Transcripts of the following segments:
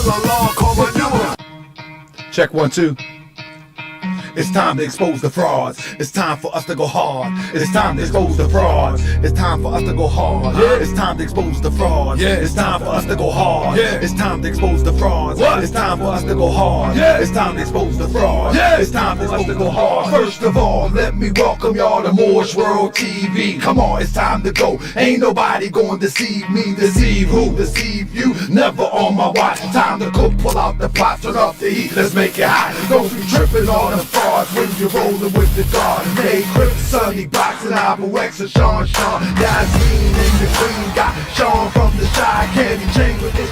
till alarm call my number. Check 1 2. It's time to expose the frauds. It's time for us to go hard. It's time to expose the frauds. It's time for us to go hard. It's time to expose the frauds. It's time for us to go hard. It's time to expose the frauds. It's time for us to go hard. It's time to expose the frauds. It's time for us to go hard. First of all, let me welcome y'all to Moore's World TV. Come on, it's time to go. Ain't nobody gonna deceive me. Deceive who? Deceive you? Never on my watch. Time to cook, pull out the pot, turn off the heat. Let's make it hot. Don't be tripping on the frauds when you're rolling with the guard. Hey, Crip, Sonny, Boxing, Alpha X, and Sean. Yasmin in the queen, got Sean from the side, candy chain with this.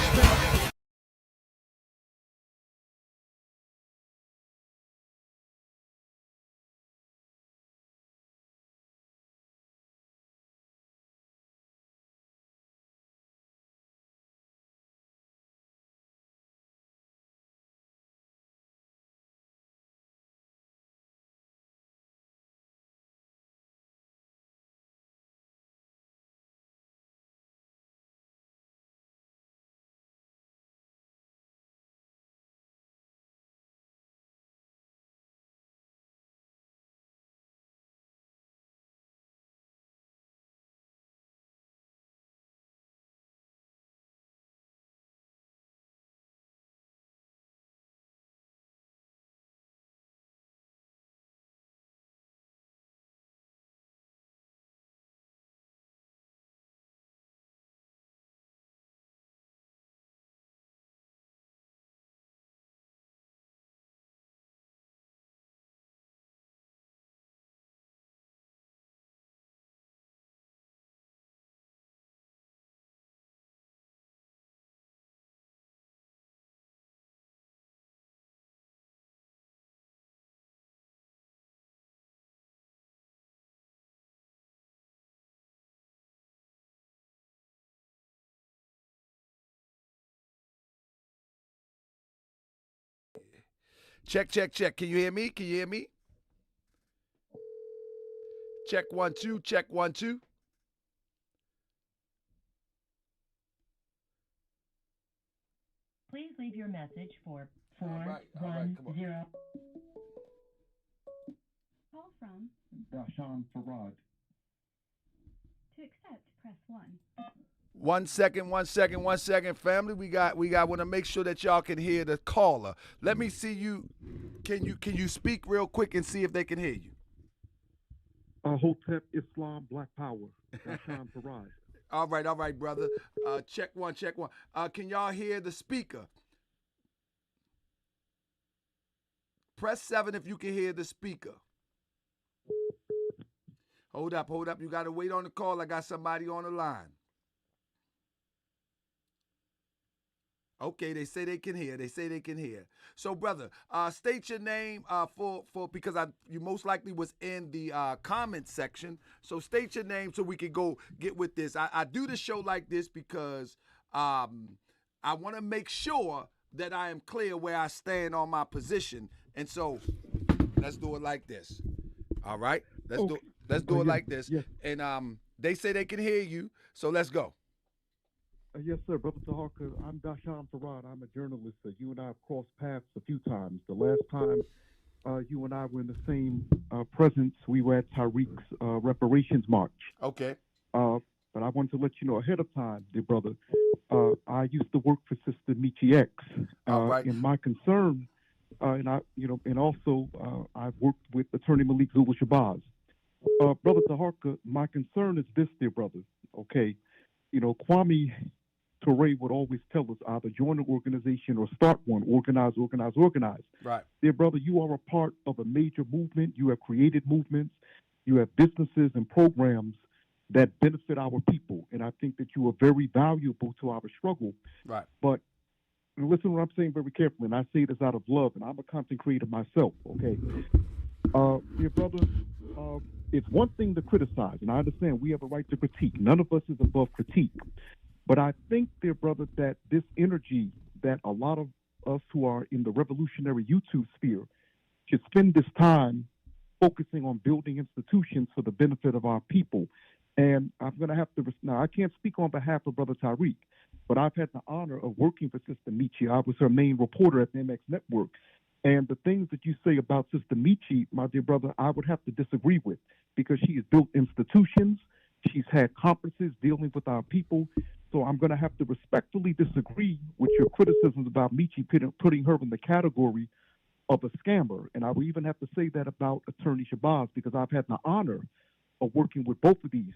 Check, check, check. Can you hear me? Can you hear me? Check 1 2. Check 1 2. Please leave your message for 410. come on. Call from Dashan Farad. to accept, press 1. 1 second, 1 second, 1 second, family. We got want to make sure that y'all can hear the caller. Let me see you. Can you speak real quick and see if they can hear you? Hotep Islam Black Power. Dashan Farad. All right, brother. Check one. Can y'all hear the speaker? Press 7 if you can hear the speaker. Hold up. You got to wait on the call. I got somebody on the line. Okay, they say they can hear. So, brother, state your name for because you most likely was in the comment section. So state your name so we can go get with this. I do the show like this because I want to make sure that I am clear where I stand on my position. And so let's do it like this. All right? Let's do it like this. Yes. And they say they can hear you. So let's go. Yes, sir, Brother Taharkabey. I'm Dashan Farad. I'm a journalist. You and I have crossed paths a few times. The last time you and I were in the same presence, we were at Tariq's reparations march. Okay. But I wanted to let you know ahead of time, dear brother, I used to work for Sister Mechie X. All right. And my concern, and also I've worked with Attorney Malik Zulu Shabazz. Brother Taharkabey, my concern is this, dear brother. Okay, Kwame Ture would always tell us either join an organization or start one. Organize. Right. Dear brother, you are a part of a major movement. You have created movements. You have businesses and programs that benefit our people. And I think that you are very valuable to our struggle. Right. But listen to what I'm saying very carefully, and I say this out of love, and I'm a content creator myself, okay? Dear brother, it's one thing to criticize, and I understand we have a right to critique. None of us is above critique. But I think, dear brother, that this energy that a lot of us who are in the revolutionary YouTube sphere should spend this time focusing on building institutions for the benefit of our people. And I'm going to have to, now I can't speak on behalf of Brother Tariq, but I've had the honor of working for Sister Mechie. I was her main reporter at the MX Network. And the things that you say about Sister Mechie, my dear brother, I would have to disagree with because she has built institutions. She's had conferences dealing with our people. So I'm going to have to respectfully disagree with your criticisms about Mechie putting her in the category of a scammer. And I will even have to say that about Attorney Shabazz because I've had the honor of working with both of these.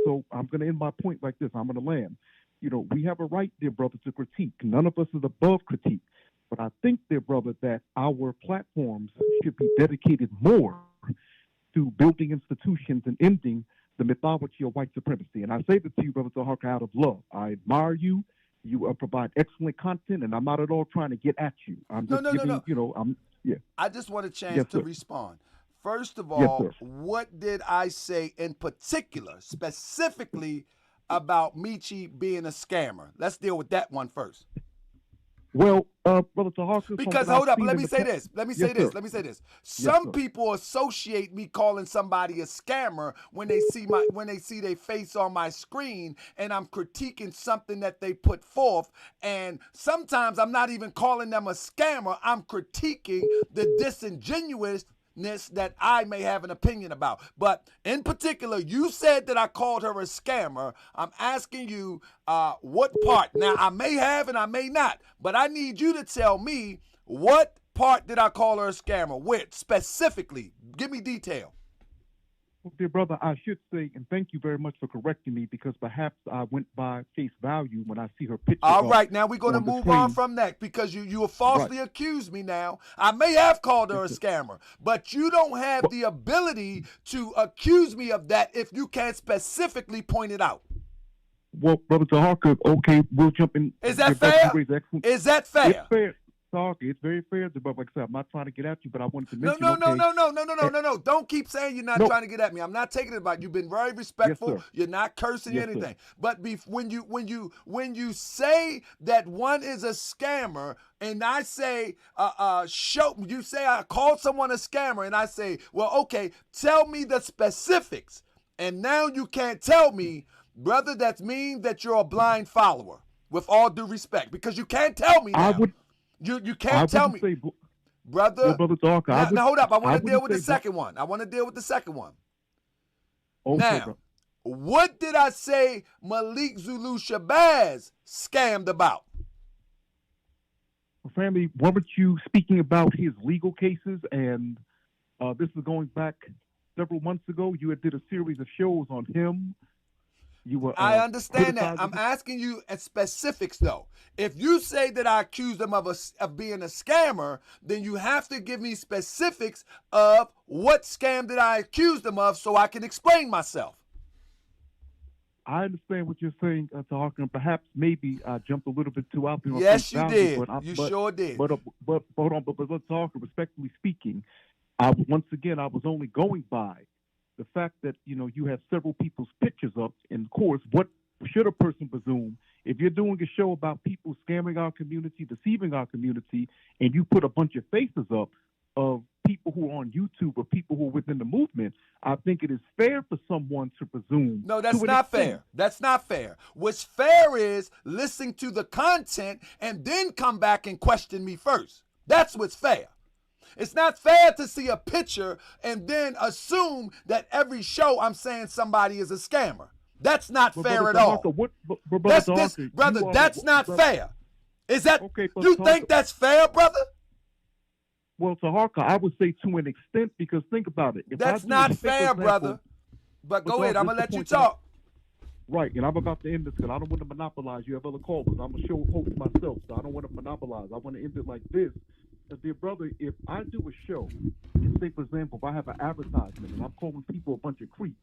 So I'm going to end my point like this. I'm going to land. You know, we have a right, dear brother, to critique. None of us is above critique. But I think, dear brother, that our platforms should be dedicated more to building institutions and ending the mythology of white supremacy. And I say this to you, Brother Taharka, out of love. I admire you. You provide excellent content, and I'm not at all trying to get at you. I'm just giving, you know, I just want a chance Yes, to sir. respond. First of Yes, all, sir. what did I say in particular, specifically about Mechie being a scammer? Let's deal with that one first. Well, Brother Taharka, Because from what hold I've up, seen let in me the say past- this. Let me Yes, say this. sir. Let me say this. Yes, Some sir. people associate me calling somebody a scammer when they see their face on my screen and I'm critiquing something that they put forth. And sometimes I'm not even calling them a scammer. I'm critiquing the disingenuousness that I may have an opinion about. But in particular, you said that I called her a scammer. I'm asking you what part. Now, I may have and I may not, but I need you to tell me what part did I call her a scammer? Which specifically? Give me detail. Well, dear brother, I should say, and thank you very much for correcting me, because perhaps I went by face value when I see her picture. All right, now we're going to on the move screen. on from that because you have falsely accused me now. I may have called her a scammer, but you don't have the ability to accuse me of that if you can't specifically point it out. Well, Brother Taharka, okay, we'll jump in. Is that Your fair? brother raised excellent- Is that fair? It's fair. Taharka, it's very fair. But like I said, I'm not trying to get at you, but I wanted to mention. No. Don't keep saying you're not No. trying to get at me. I'm not taking it about. You've been very respectful. Yes, sir. You're not cursing Yes, anything. sir. But when you say that one is a scammer, and I say you say I called someone a scammer, and I say, well, okay, tell me the specifics, and now you can't tell me, brother. That means that you're a blind follower. With all due respect, because you can't tell me now. You can't tell me, brother. Well, Brother Taharka, now hold up. I want to deal with the say second one. Okay, Now, bro. what did I say Malik Zulu Shabazz scammed about? Family, weren't you speaking about his legal cases? And this is going back several months ago. You had did a series of shows on him. You were. I understand that. criticizing I'm him. asking you at specifics, though. If you say that I accused him of being a scammer, then you have to give me specifics of what scam did I accuse him of so I can explain myself. I understand what you're saying, Taharka, and perhaps maybe I jumped a little bit too out there. On Yes, face you value, did. but You sure did. But hold on, but Taharka, respectfully speaking, once again, I was only going by the fact that you have several people's pictures up, and of course, what should a person presume if you're doing a show about people scamming our community, deceiving our community, and you put a bunch of faces up of people who are on YouTube or people who are within the movement? I think it is fair for someone to presume. No, that's to an not extent. fair. That's not fair. What's fair is listening to the content and then come back and question me first. That's what's fair. It's not fair to see a picture and then assume that every show I'm saying somebody is a scammer. That's not But fair at Brother all. Taharka, That's not fair. Is that Okay, but you Taharka- think that's fair, brother? Well, Taharka, I would say to an extent, because think about it. If That's I do not a show, for fair, example- brother. But go Taharka, ahead. I'm this gonna is let the you point that talk. Right, and I'm about to end this because I don't want to monopolize. You have other callers. I'm a show host myself, so I don't want to monopolize. I want to end it like this. Dear brother, if I do a show, and say, for example, if I have an advertisement and I'm calling people a bunch of creeps,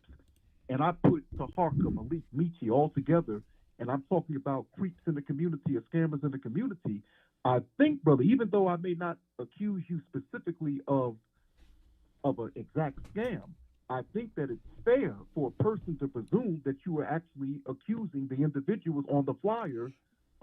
and I put Taharka, Malik, Mechie all together, and I'm talking about creeps in the community or scammers in the community, I think, brother, even though I may not accuse you specifically of an exact scam, I think that it's fair for a person to presume that you are actually accusing the individuals on the flyer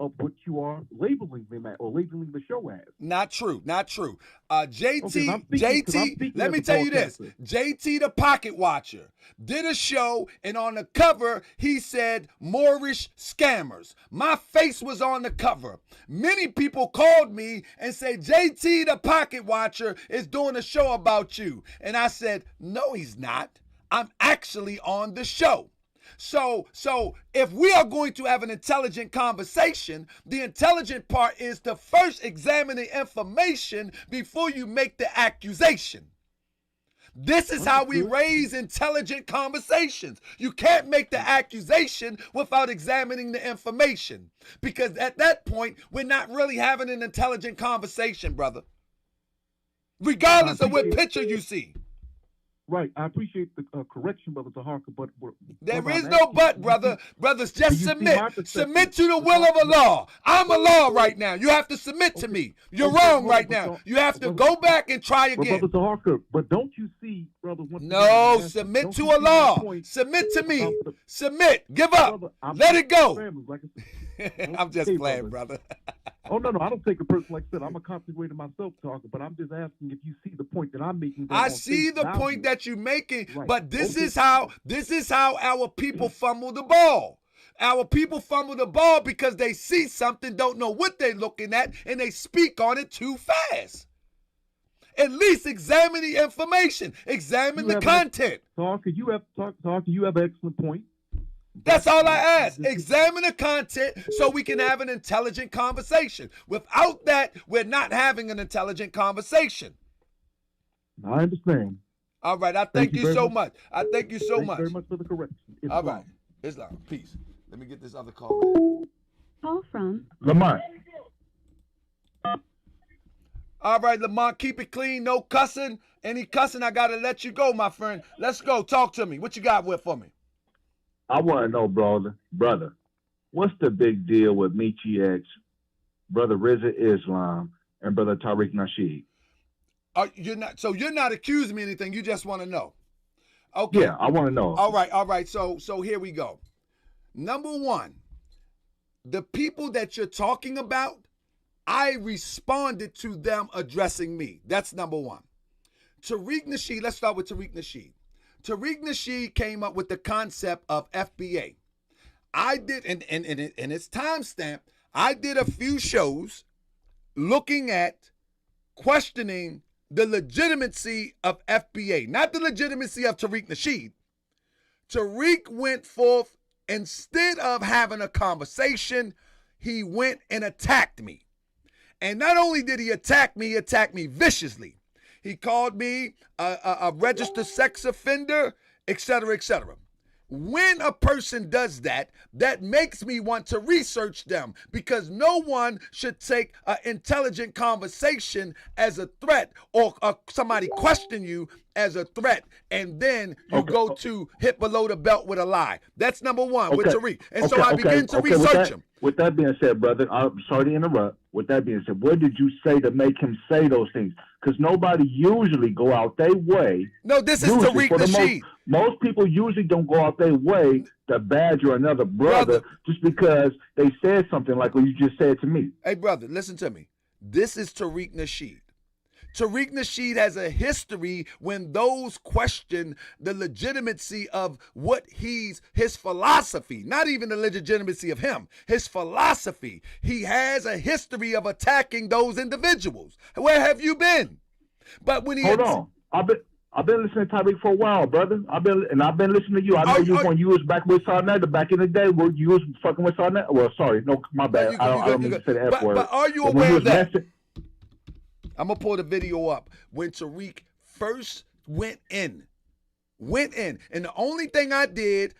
of what you are labeling them at or labeling the show as. Not true. Not true. Okay, 'cause I'm speaking Let as me a tell you this. broadcaster. JT the Pocket Watcher did a show, and on the cover, he said, Moorish scammers. My face was on the cover. Many people called me and say, JT the Pocket Watcher is doing a show about you. And I said, no, he's not. I'm actually on the show. So if we are going to have an intelligent conversation, the intelligent part is to first examine the information before you make the accusation. This is how we raise intelligent conversations. You can't make the accusation without examining the information, because at that point, we're not really having an intelligent conversation, brother. Regardless of what picture you see. Right, I appreciate the correction, Brother Taharka, but there is no but, brother. Brothers, just submit. Submit to the will of Allah. I'm Allah right now. You have to submit to me. You're wrong right now. You have to go back and try again. Brother Taharka, but don't you see, brother? No, submit to Allah. Submit to me. Submit. Give up. Let it go. I'm just playing, brother. Oh, no, I don't take it personal. Like I said, I'm a concentrator myself, talking, but I'm just asking if you see the point that I'm making. I see the point that you're making, right. But this is how our people fumble the ball. Our people fumble the ball because they see something, don't know what they're looking at, and they speak on it too fast. At least examine the information. Examine the content. Talker, you have an excellent point. That's all I ask. Examine the content so we can have an intelligent conversation. Without that, we're not having an intelligent conversation. I understand. All right. I thank you so much. I thank you so much. Thank you very much for the correction. All right. Islam. Peace. Let me get this other call. Call from Lamont. All right, Lamont, keep it clean. No cussing. Any cussing, I got to let you go, my friend. Let's go. Talk to me. What you got for me? I want to know, brother, what's the big deal with Mechie X, Brother Rizza Islam, and Brother Tariq Nasheed? You're not accusing me of anything. You just want to know. Okay. Yeah, I want to know. All right. So here we go. Number one, the people that you're talking about, I responded to them addressing me. That's number one. Tariq Nasheed, let's start with Tariq Nasheed. Tariq Nasheed came up with the concept of FBA. I did, and it's timestamped, I did a few shows looking at questioning the legitimacy of FBA, not the legitimacy of Tariq Nasheed. Tariq went forth, instead of having a conversation, he went and attacked me. And not only did he attack me viciously. He called me a registered sex offender, etc., etc. When a person does that, that makes me want to research them, because no one should take an intelligent conversation as a threat, or somebody question you as a threat, and then you go to hit below the belt with a lie. That's number one with Tariq. And so I begin to research him. With that being said, brother, I'm sorry to interrupt. With that being said, what did you say to make him say those things? Because nobody usually go out their way. No, this is Tariq Nasheed. Most people usually don't go out their way to badger another brother just because they said something like what you just said to me. Hey, brother, listen to me. This is Tariq Nasheed. Tariq Nasheed has a history when those question the legitimacy of what his philosophy, not even the legitimacy of him, his philosophy. He has a history of attacking those individuals. Where have you been? But when he Hold on. I've been listening to Tariq for a while, brother. I've been listening to you. I know when you was back with Sarnetta back in the day, where you was fucking with Sarnetta. Well, sorry, no, my bad. I don't mean to say the F word. But are you aware of that? I'm going to pull the video up when Tariq first went in. And the only thing I did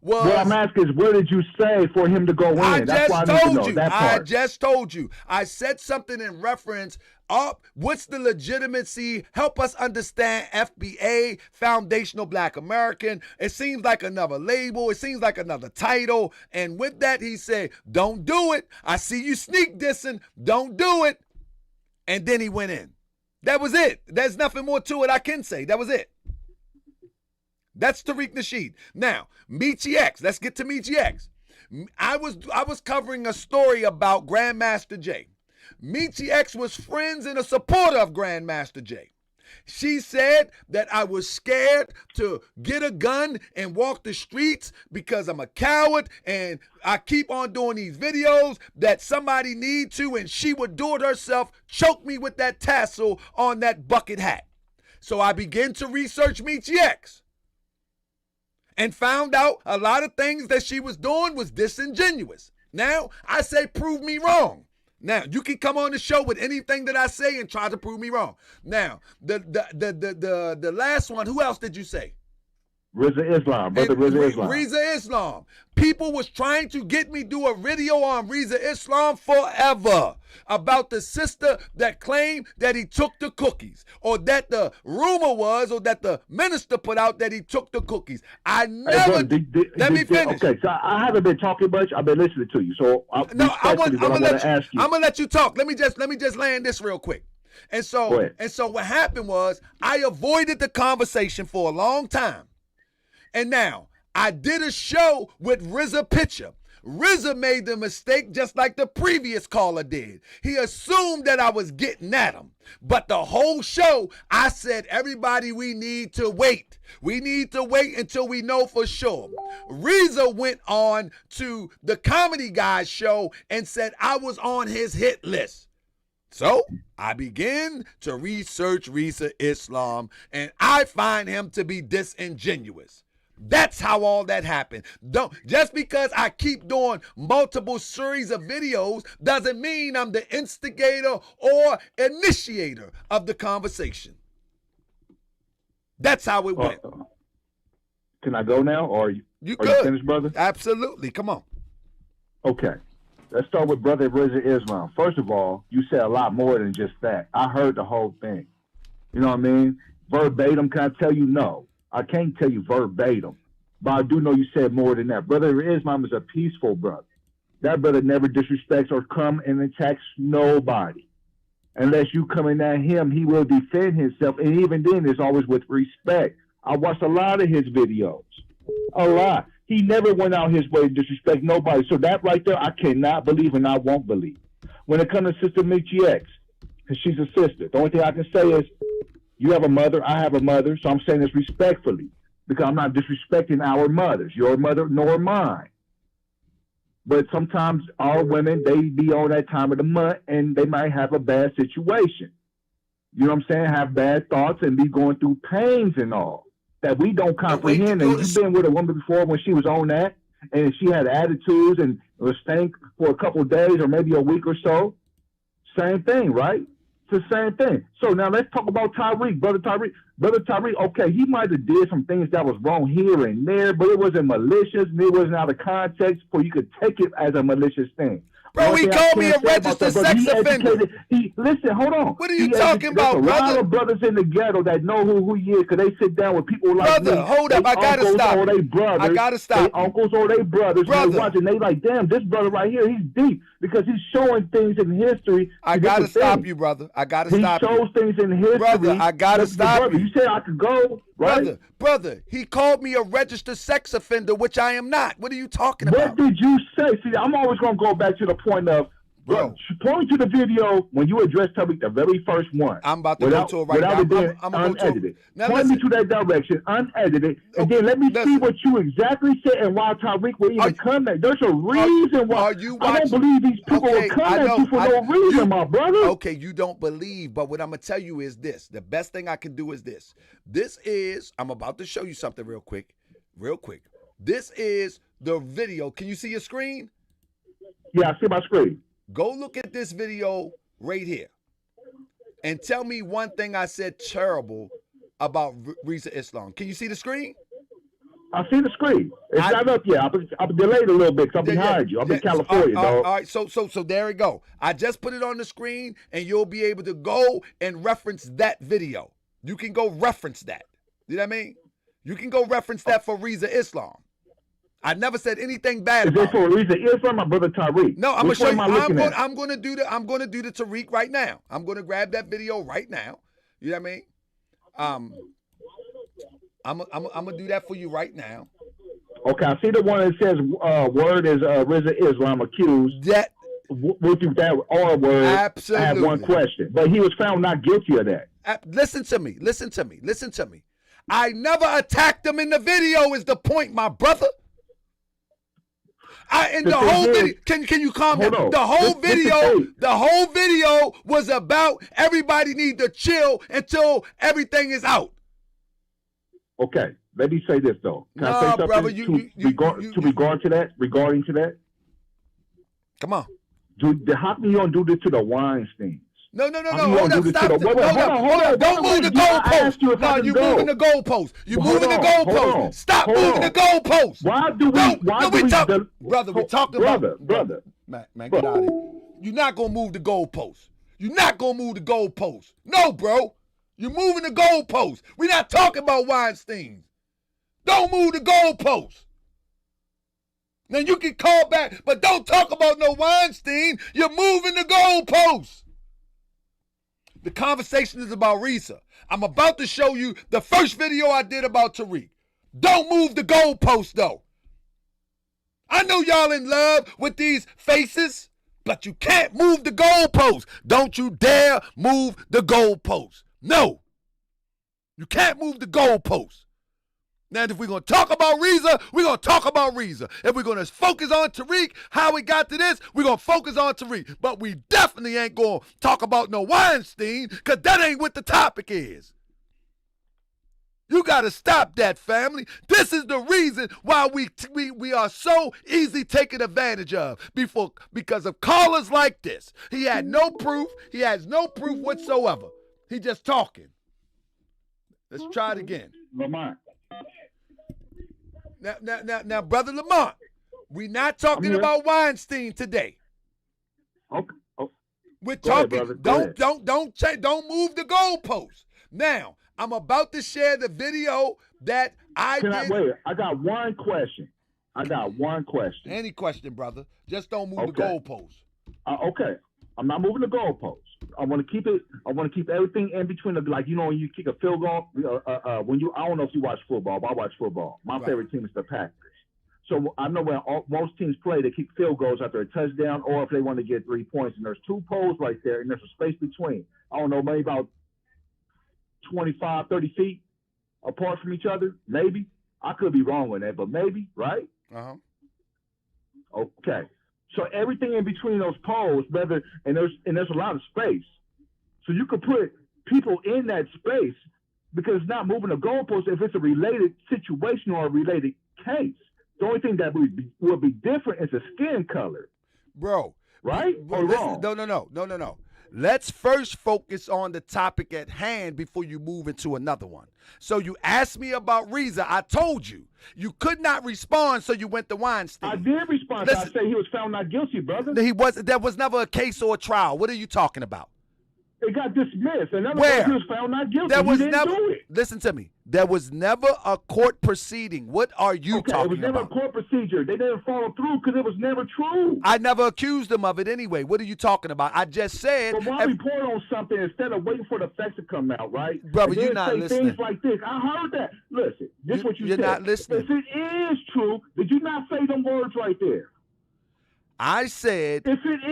was... What I'm asking is, what did you say for him to go in? I just told you. I said something in reference up. What's the legitimacy? Help us understand FBA, Foundational Black American. It seems like another label. It seems like another title. And with that, he said, don't do it. I see you sneak dissing. Don't do it. And then he went in. That was it. There's nothing more to it I can say. That was it. That's Tariq Nasheed. Now, Mechie X. Let's get to Mechie X. I was covering a story about Grandmaster Jay. Mechie X was friends and a supporter of Grandmaster Jay. She said that I was scared to get a gun and walk the streets because I'm a coward and I keep on doing these videos that somebody need to, and she would do it herself, choke me with that tassel on that bucket hat. So I began to research Mechie X and found out a lot of things that she was doing was disingenuous. Now, I say prove me wrong. Now, you can come on the show with anything that I say and try to prove me wrong. Now, the last one, who else did you say? Rizza Islam, brother Rizza Islam. Rizza Islam. People was trying to get me do a video on Rizza Islam forever about the sister that claimed that he took the cookies, or that the rumor was, or that the minister put out that he took the cookies. I never. Let me finish. Okay, so I haven't been talking much. I've been listening to you. So I'm gonna let you talk. Let me just land this real quick. And so what happened was I avoided the conversation for a long time. And now, I did a show with Rizza Picture. Rizza made the mistake just like the previous caller did. He assumed that I was getting at him. But the whole show, I said, everybody, we need to wait. We need to wait until we know for sure. Rizza went on to the Comedy Guys show and said I was on his hit list. So I began to research Rizza Islam, and I find him to be disingenuous. That's how all that happened. Just because I keep doing multiple series of videos doesn't mean I'm the instigator or initiator of the conversation. That's how it went. Can I go now, or you are you finished, brother? Absolutely. Come on. Okay. Let's start with brother Rizza Islam. First of all, you said a lot more than just that. I heard the whole thing. You know what I mean? Verbatim, can I tell you no? I can't tell you verbatim, but I do know you said more than that. Brother Islam is a peaceful brother. That brother never disrespects or come and attacks nobody. Unless you coming at him, he will defend himself, and even then, it's always with respect. I watched a lot of his videos, a lot. He never went out his way to disrespect nobody. So that right there, I cannot believe, and I won't believe. When it comes to Sister Mechie X, because she's a sister, the only thing I can say is, you have a mother, I have a mother, so I'm saying this respectfully, because I'm not disrespecting our mothers, your mother nor mine. But sometimes our women, they be on that time of the month, and they might have a bad situation. You know what I'm saying? Have bad thoughts and be going through pains and all that we don't comprehend. And you've been with a woman before when she was on that, and she had attitudes and was staying for a couple of days or maybe a week or so. Same thing, right? It's the same thing. So now let's talk about Tariq, brother Tariq. Brother Tariq, okay, he might have did some things that was wrong here and there, but it wasn't malicious, and it wasn't out of context, for you could take it as a malicious thing. Bro, he called me a registered sex offender. Listen, hold on. What are you talking about, brother? There's a lot of brothers in the ghetto that know who he is, because they sit down with people like brother, me. Hold up, I gotta stop. Or they brothers, I gotta stop. They uncles or they brothers. Brother. They watching, they like, damn, this brother right here, he's deep, because he's showing things in history. I gotta stop you, brother. I gotta stop you. He shows things in history. Brother, I gotta stop you. You said I could go, right? Brother, he called me a registered sex offender, which I am not. What are you talking about? What did you say? See, I'm always going to go back to the point of, bro, point to the video when you addressed Tariq, the very first one. I'm about to go to it right now. I'm unedited. Point me to that direction, unedited, and then let me see what you exactly said and why Tariq will even come at. There's a reason why. I don't believe these people will come at you for no reason, my brother. Okay, you don't believe, but what I'm going to tell you is this. The best thing I can do is this. I'm about to show you something real quick. This is the video. Can you see your screen? Yeah, I see my screen. Go look at this video right here and tell me one thing I said terrible about Rizza Islam. Can you see the screen? I see the screen. It's not up yet. I'm delayed a little bit because I'm behind you. I'm in California, dog. All right, so there we go. I just put it on the screen, and you'll be able to go and reference that video. You can go reference that. You know what I mean? You can go reference that for Rizza Islam. I never said anything bad about it. Is this for Rizza Islam, my brother Tariq? No, I'm gonna show you. I'm gonna do the Tariq right now. I'm gonna grab that video right now. You know what I mean? I'm gonna do that for you right now. Okay, I see the one that says word is Rizza Islam accused. That With that R word, absolutely. I have one question. But he was found not guilty of that. Listen to me. Listen to me. Listen to me. I never attacked him in the video is the point, my brother. The whole video, can you calm down? The whole video was about everybody need to chill until everything is out. Okay, let me say this though. Can I say something brother, regarding to that? Come on. How can you don't do this to the Weinsteins? No. Hold up. Stop. Hold on. Don't move the goalpost. No, you're moving the goalpost. You're moving the goalpost. Stop moving the goalpost. Why do we? Brother, we're talking about. Brother. Man, get out of here. You're not going to move the goalpost. You're not going to move the goalpost. No, bro. You're moving the goalpost. We're not talking about Weinstein. Don't move the goalpost. Now you can call back, but don't talk about no Weinstein. You're moving the goalposts. The conversation is about Rizza. I'm about to show you the first video I did about Tariq. Don't move the goalpost though. I know y'all in love with these faces, but you can't move the goalpost. Don't you dare move the goalpost. No. You can't move the goalpost. Now, if we're going to talk about Rizza, we're going to talk about Rizza. If we're going to focus on Tariq, how we got to this, we're going to focus on Tariq. But we definitely ain't going to talk about no Weinstein, because that ain't what the topic is. You got to stop that, family. This is the reason why we are so easy taken advantage of. Because of callers like this. He had no proof. He has no proof whatsoever. He just talking. Let's try it again. Lamont. Now, Brother Lamont, we're not talking about Weinstein today. Okay. We're talking. Ahead, don't move the goalposts. Now, I'm about to share the video that I did. Wait, I got one question. Any question, brother. Just don't move the goalposts. Okay. I'm not moving the goalposts. I want to keep it. I want to keep everything in between. Like, you know, when you kick a field goal. I don't know if you watch football, but I watch football. My favorite team is the Packers. So I know when most teams play, they kick field goals after a touchdown, or if they want to get 3 points. And there's two poles right there, and there's a space between. I don't know, maybe about 25, 30 feet apart from each other. Maybe. I could be wrong with that, but maybe, right? Okay. So everything in between those poles, and there's a lot of space. So you could put people in that space because it's not moving the goalpost if it's a related situation or a related case. The only thing that would be different is the skin color. Bro. Right? Or wrong? No. Let's first focus on the topic at hand before you move into another one. So you asked me about Rizza. I told you. You could not respond, so you went to Weinstein. I did respond. I say he was found not guilty, brother. There was never a case or a trial. What are you talking about? It got dismissed. And where? He was found not guilty. He didn't do it. Listen to me. There was never a court proceeding. What are you talking about? It was never a court procedure. They didn't follow through because it was never true. I never accused them of it anyway. What are you talking about? I just said. But why report on something instead of waiting for the facts to come out, right? Brother, you're not listening. Things like this. I heard that. Listen, this is what you said. You're not listening. If it is true, did you not say them words right there? I said. If it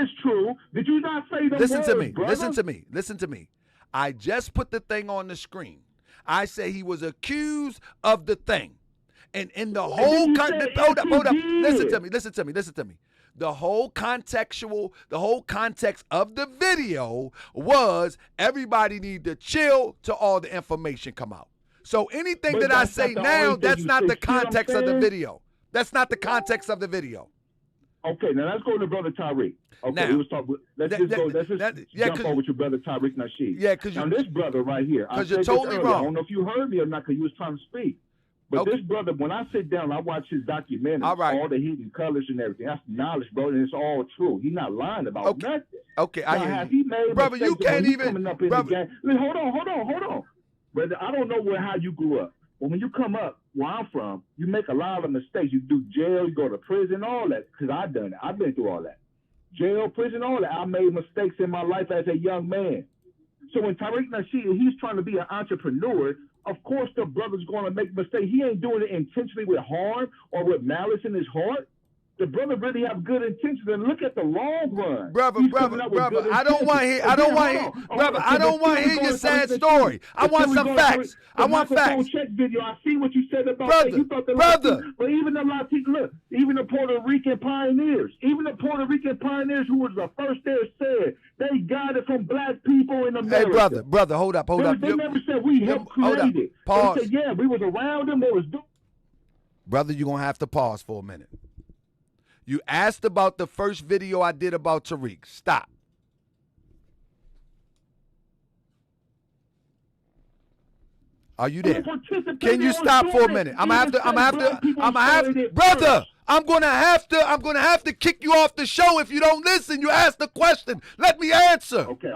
is true, did you not say them words, brother? Listen to me. I just put the thing on the screen. I say he was accused of the thing. And in the whole hold up. Listen to me. The whole context of the video was everybody need to chill till all the information come out. So anything that I say now, that's not the context of the video. That's not the context of the video. Okay, now let's go to Brother Tariq. Okay, let's jump over with your brother Tariq Nasheed. Yeah, because this brother right here. Because you're totally wrong. I don't know if you heard me or not because you was trying to speak. But this brother, when I sit down, I watch his documentary, all the hidden colors and everything. That's knowledge, bro, and it's all true. He's not lying about nothing. Okay, I hear you. He made brother, you can't even. Coming up in the game. Hold on. Brother, I don't know how you grew up. But when you come up where I'm from, you make a lot of mistakes. You do jail, you go to prison, all that. Because I've done it. I've been through all that. Jail, prison, all that. I made mistakes in my life as a young man. So when Tariq Nasheed, he's trying to be an entrepreneur, Of course, the brother's going to make mistakes. He ain't doing it intentionally with harm or with malice in his heart. The brother really have good intentions, and look at the long run. Brother, I don't want to hear your sad story. I want some facts. I want facts. Check video. I see what you said about brother, that. You thought but even the Latino, look, even the Puerto Rican pioneers, who was the first there said they got it from black people in America. Hey, brother, hold up. They never said we helped create it. Pause. They said, yeah, we was around them. They was doing. Brother, you're gonna have to pause for a minute. You asked about the first video I did about Tariq. Stop. Are you there? Can you stop for a minute? I'm gonna have to kick you off the show if you don't listen. You asked the question. Let me answer. Okay,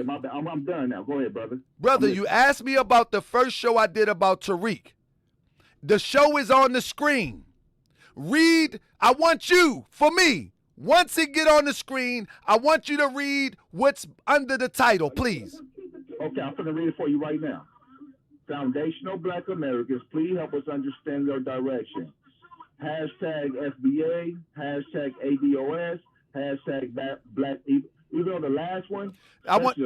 my bad. I'm done now. Go ahead, brother. Brother, you asked me about the first show I did about Tariq. The show is on the screen. Read, I want you, for me, once it get on the screen, I want you to read what's under the title, please. Okay, I'm going to read it for you right now. Foundational Black Americans, please help us understand their direction. Hashtag FBA, hashtag ADOS, hashtag Black, even though the last one, Black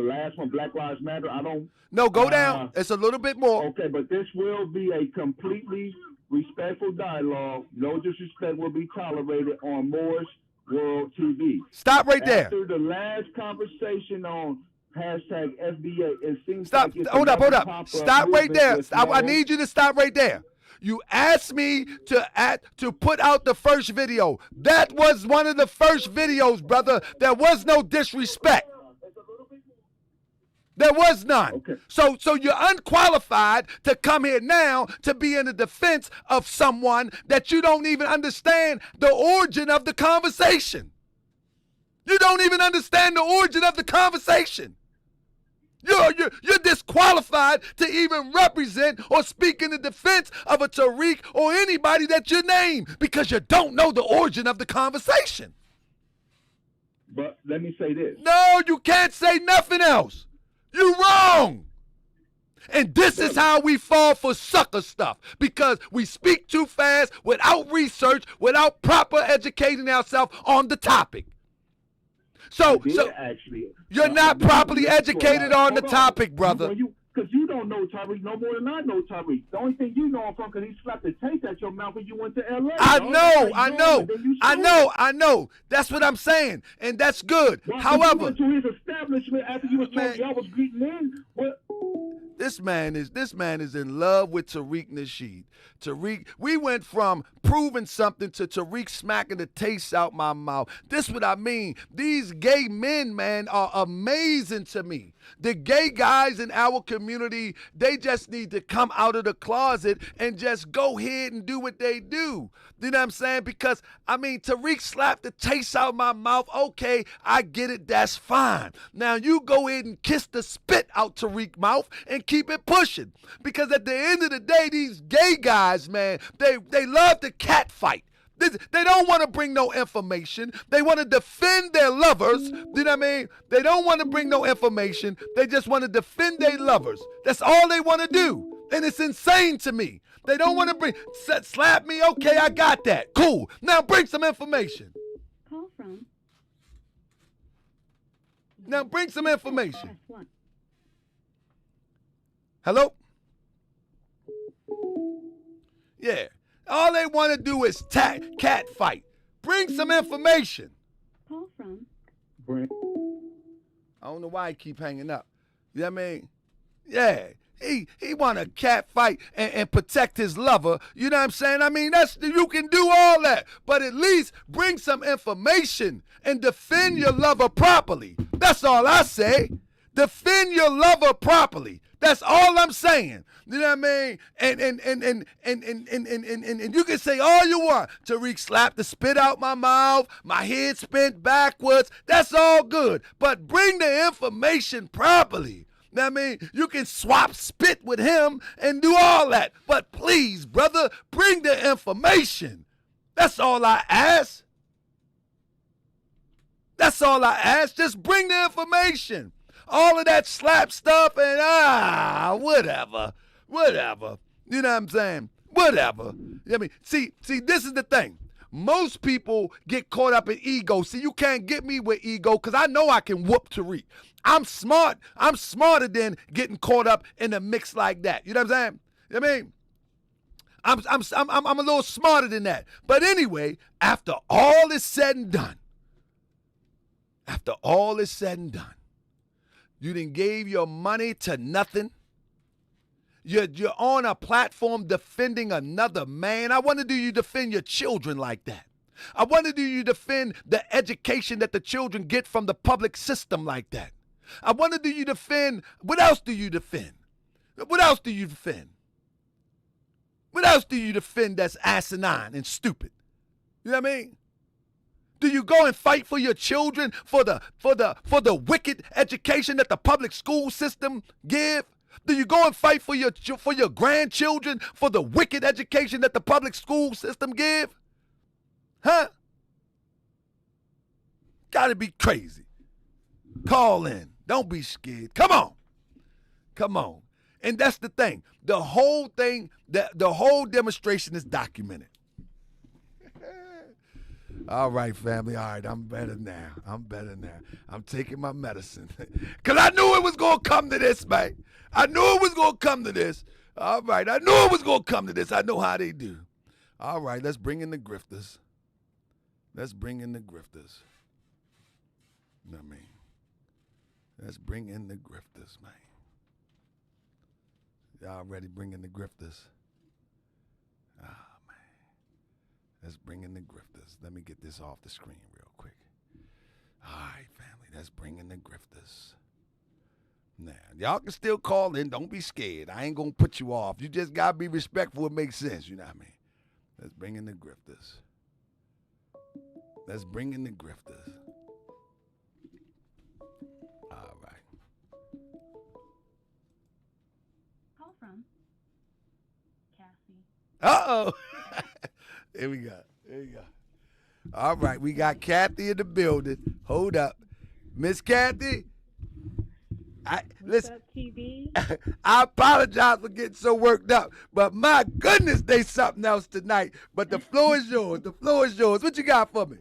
Lives Matter, I don't. No, go down. It's a little bit more. Okay, but this will be a completely respectful dialogue. No disrespect will be tolerated on Moore's World TV. Stop right there. After the last conversation on hashtag FBA, it seems stop. Like it's hold up. Stop right there. I need you to stop right there. You asked me to put out the first video. That was one of the first videos, brother. There was no disrespect. There was none. Okay. So you're unqualified to come here now to be in the defense of someone that you don't even understand the origin of the conversation. You don't even understand the origin of the conversation. You're disqualified to even represent or speak in the defense of a Tariq or anybody that you name because you don't know the origin of the conversation. But let me say this. No, you can't say nothing else. You're wrong. And this is how we fall for sucker stuff, because we speak too fast without research, without proper educating ourselves on the topic. So you're not properly educated on the topic, brother. Because you don't know Tariq no more than I know Tariq. The only thing you know him from because he slapped the taste at your mouth when you went to L.A. I know. That's what I'm saying, and that's good. Well, however, you went to his establishment after you was told y'all was greeting in. What? This man is in love with Tariq Nasheed. Tariq, we went from proving something to Tariq smacking the taste out my mouth. This what I mean. These gay men, man, are amazing to me. The gay guys in our community, they just need to come out of the closet and just go ahead and do what they do. You know what I'm saying? Because, I mean, Tariq slapped the taste out my mouth. Okay, I get it. That's fine. Now, you go ahead and kiss the spit out Tariq's mouth and keep it pushing. Because at the end of the day, these gay guys, man, they love to cat fight. They don't want to bring no information. They want to defend their lovers. You know what I mean? They don't want to bring no information. They just want to defend their lovers. That's all they want to do. And it's insane to me. They don't want to slap me. Okay, I got that. Cool. Now bring some information. Call from. Now bring some information. Hello? Yeah. All they want to do is cat fight. Bring some information. Call from. I don't know why he keep hanging up. You know what I mean? Yeah. He want to cat fight and protect his lover. You know what I'm saying? I mean, you can do all that, but at least bring some information and defend your lover properly. That's all I say. Defend your lover properly. That's all I'm saying. You know what I mean? And you can say all you want. Tariq slapped the spit out my mouth, my head spent backwards. That's all good. But bring the information properly. You know what I mean? You can swap spit with him and do all that. But please, brother, bring the information. That's all I ask. That's all I ask. Just bring the information. All of that slap stuff and whatever. Whatever. You know what I'm saying? Whatever. I mean, see, this is the thing. Most people get caught up in ego. See, you can't get me with ego because I know I can whoop Tariq. I'm smart. I'm smarter than getting caught up in a mix like that. You know what I'm saying? I mean, I'm a little smarter than that. But anyway, after all is said and done, you done gave your money to nothing. You're on a platform defending another man. I wonder, do you defend your children like that? I wonder, do you defend the education that the children get from the public system like that? I wonder, do you defend, what else do you defend? What else do you defend? What else do you defend that's asinine and stupid? You know what I mean? Do you go and fight for your children for the wicked education that the public school system give? Do you go and fight for your grandchildren for the wicked education that the public school system give? Huh? Gotta be crazy. Call in. Don't be scared. Come on. And that's the thing. The whole thing, the whole demonstration is documented. All right, family. All right, I'm better now. I'm taking my medicine. Because I knew it was going to come to this, man. I knew it was going to come to this. All right, I knew it was going to come to this. I know how they do. All right, let's bring in the grifters. Let's bring in the grifters. You know what I mean? Let's bring in the grifters, man. Y'all ready? Bring in the grifters. Ah, man. Let's bring in the grifters. Let me get this off the screen real quick. All right, family. Let's bring in the grifters. Now, y'all can still call in. Don't be scared. I ain't going to put you off. You just got to be respectful. It makes sense. You know what I mean? Let's bring in the grifters. Let's bring in the grifters. All right. Call from Cassie. Uh-oh. Here we go. All right, we got Kathy in the building. Hold up. Miss Kathy. What's up, TV? I apologize for getting so worked up, but my goodness, they something else tonight. But the floor is yours. What you got for me?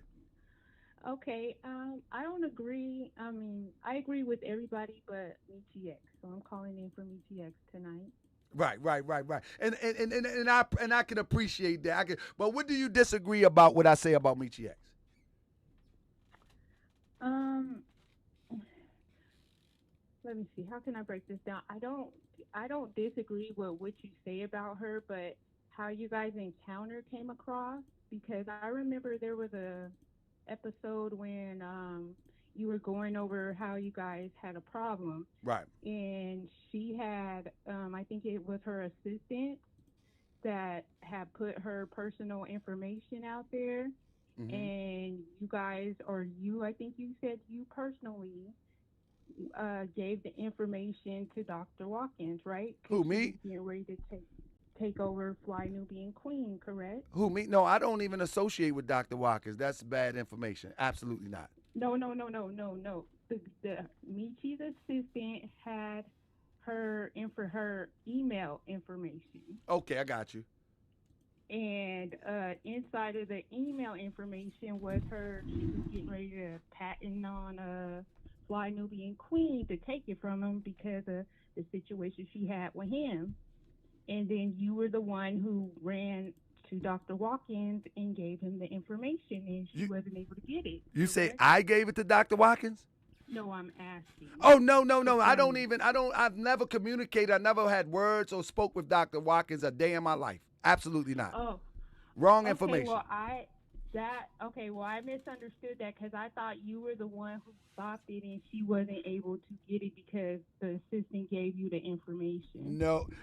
Okay, I don't agree. I mean, I agree with everybody but Mechie X. So I'm calling in for Mechie X tonight. Right. And I can appreciate that. But what do you disagree about what I say about Mechie X? Let me see. How can I break this down? I don't disagree with what you say about her, but how you guys encounter came across, because I remember there was a episode when you were going over how you guys had a problem. Right. And she had, I think it was her assistant that had put her personal information out there. Mm-hmm. And you guys, or you, I think you said you personally gave the information to Dr. Watkins, right? Who, me? Getting ready to take over Fly Nubian Queen, correct? Who, me? No, I don't even associate with Dr. Watkins. That's bad information. Absolutely not. No. The Mechie's assistant had her email information. Okay, I got you. And inside of the email information was she was getting ready to patent on Fly Nubian Queen to take it from him because of the situation she had with him. And then you were the one who ran to Dr. Watkins and gave him the information, and she wasn't able to get it. You say I gave it to Dr. Watkins? No, I'm asking. Oh, no. I've never communicated. I never had words or spoke with Dr. Watkins a day in my life. Absolutely not. Oh. Wrong information. Well, I misunderstood that because I thought you were the one who stopped it and she wasn't able to get it because the assistant gave you the information.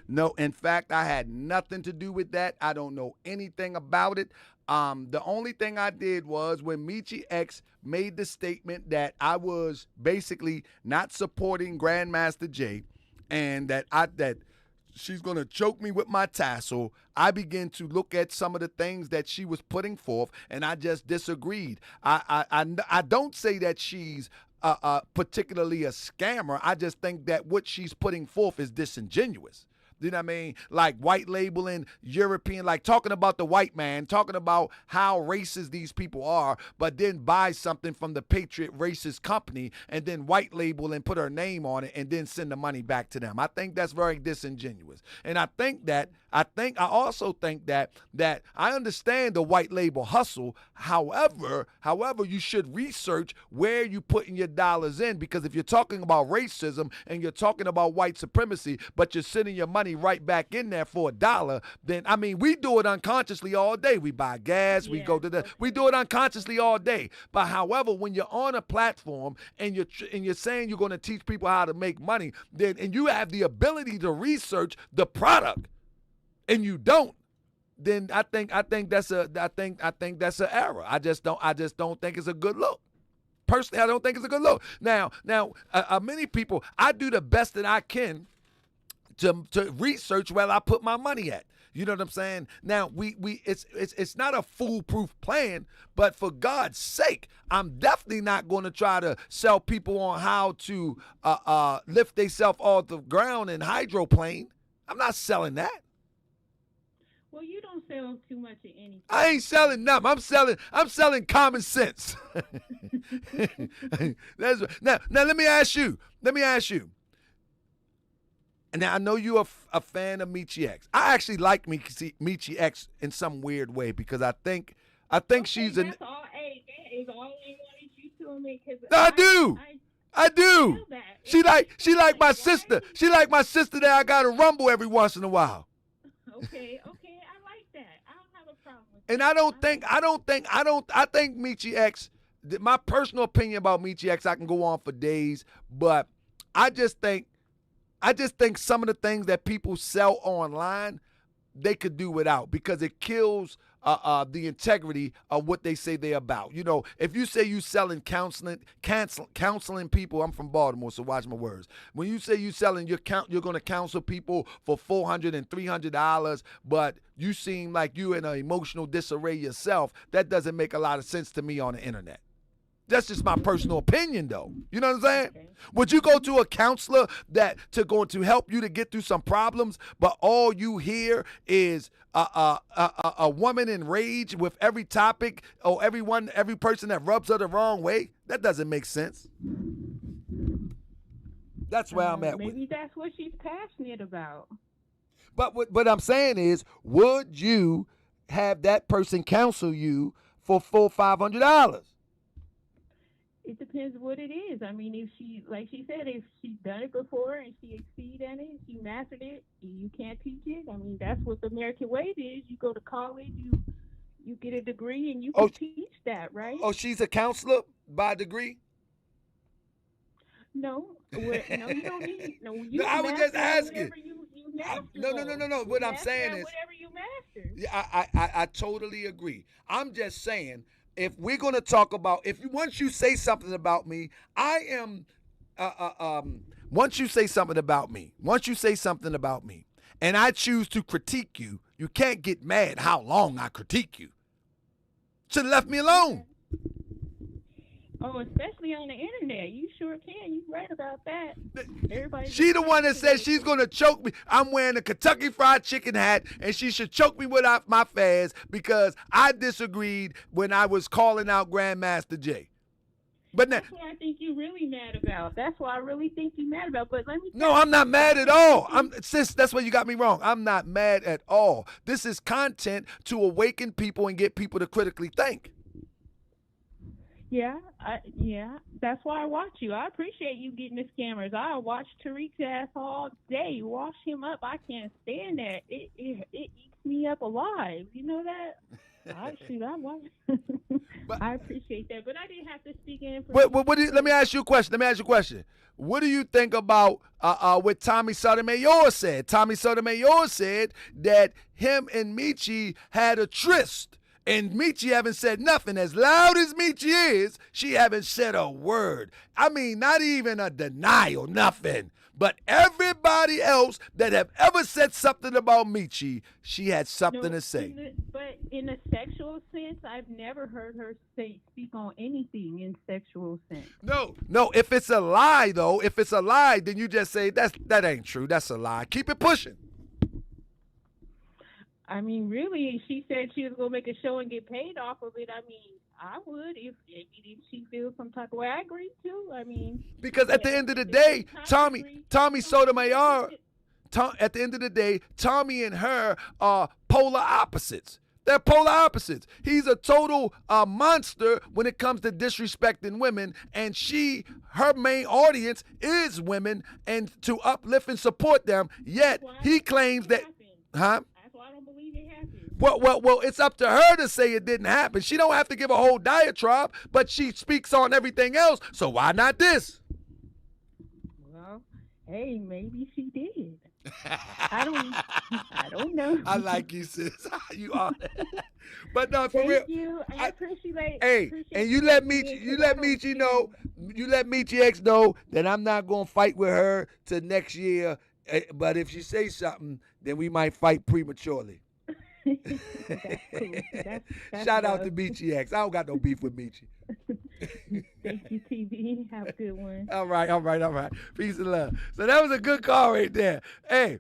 No. In fact, I had nothing to do with that. I don't know anything about it. The only thing I did was when Mechie X made the statement that I was basically not supporting Grandmaster Jay and that she's going to choke me with my tassel, I began to look at some of the things that she was putting forth, and I just disagreed. I don't say that she's particularly a scammer. I just think that what she's putting forth is disingenuous. You know what I mean? Like white labeling European, like talking about the white man, talking about how racist these people are, but then buy something from the Patriot racist company and then white label and put her name on it and then send the money back to them. I think that's very disingenuous. And I also think that I understand the white label hustle. However, you should research where you putting your dollars in, because if you're talking about racism and you're talking about white supremacy, but you're sending your money right back in there for $1, then I mean, we do it unconsciously all day. We buy gas, we go to we do it unconsciously all day. But however, when you're on a platform and you're saying you're going to teach people how to make money, then and you have the ability to research the product, and you don't, then I think that's an error. I just don't think it's a good look. Personally, I don't think it's a good look. Now, many people, I do the best that I can to research where I put my money at. You know what I'm saying? Now, it's not a foolproof plan, but for God's sake, I'm definitely not going to try to sell people on how to lift themselves off the ground in hydroplane. I'm not selling that. Well, you don't sell too much of anything. I ain't selling nothing. I'm selling common sense. Now let me ask you. And now I know you're a fan of Mechie X. I actually like Mechie X in some weird way, because I think she's an. That's all. Hey, that is all I wanted you to admit. I do. She like my sister. She like my sister that I got to rumble every once in a while. Okay, I like that. I don't have a problem with And that. I think Mechie X, my personal opinion about Mechie X, I can go on for days, but I just think some of the things that people sell online, they could do without, because it kills the integrity of what they say they're about. You know, if you say you selling counseling people, I'm from Baltimore, so watch my words. When you say you selling, you're going to counsel people for $400 and $300, but you seem like you in an emotional disarray yourself, that doesn't make a lot of sense to me on the internet. That's just my personal opinion, though. You know what I'm saying? Okay. Would you go to a counselor to help you to get through some problems, but all you hear is a woman in rage with every topic, or every person that rubs her the wrong way? That doesn't make sense. That's where I'm at. Maybe that's what she's passionate about. But what I'm saying is, would you have that person counsel you for $400-$500? It depends what it is. I mean, if she, like she said, if she's done it before and she exceeded in it, she mastered it, you can't teach it. I mean, that's what the American way is. You go to college, you get a degree, and you can teach that, right? Oh, she's a counselor by degree? No, you don't need. No, you I was just asking. No. What I'm saying is, whatever you master. Yeah, I totally agree. I'm just saying, if we're going to talk about, once you say something about me, once you say something about me, and I choose to critique you, you can't get mad how long I critique you. Should have left me alone. Oh, especially on the internet. You sure can. You're right about that. She the one that says she's going to choke me. I'm wearing a Kentucky Fried Chicken hat, and she should choke me without my fez because I disagreed when I was calling out Grandmaster Jay. But that's what I think you're really mad about. That's what I really think you're mad about. But let me. No, I'm not mad at all. Sis, that's where you got me wrong. I'm not mad at all. This is content to awaken people and get people to critically think. Yeah, that's why I watch you. I appreciate you getting the scammers. I watch Tariq's ass all day. Wash him up. I can't stand that. It eats me up alive. You know that? I watch. I appreciate that, but I didn't have to speak in. Let me ask you a question. What do you think about what Tommy Sotomayor said? Tommy Sotomayor said that him and Mechie had a tryst. And Mechie haven't said nothing. As loud as Mechie is, she haven't said a word. I mean, not even a denial, nothing. But everybody else that have ever said something about Mechie, she had something to say. But in a sexual sense, I've never heard her speak on anything in sexual sense. No. If it's a lie, then you just say that ain't true. That's a lie. Keep it pushing. I mean, really, she said she was gonna make a show and get paid off of it. I mean, I would if she feels some type of way. I agree too. I mean, Because at the at end of the the day, same time, I Tommy agree. Tommy Sometimes Sotomayor, at the end of the day, Tommy and her are polar opposites. They're polar opposites. He's a total monster when it comes to disrespecting women, and her main audience is women, and to uplift and support them. Yet that's why I he don't claims believe it that, happened. huh? That's why I don't believe it happened. Well, it's up to her to say it didn't happen. She don't have to give a whole diatribe, but she speaks on everything else. So why not this? Well, hey, maybe she did. I don't. I don't know. I like you, sis. You are. But no, for Thank real. you. I appreciate. Hey, Appreciate and you let letting me Mechie, in, you 'cause I let don't Mechie see know, you let Mechie X know that I'm not gonna fight with her till next year. But if she says something, then we might fight prematurely. That's cool. That's Shout out to love. Mechie X. I don't got no beef with Mechie. Thank you, TV. Have a good one. All right. Peace and love. So that was a good call right there. Hey.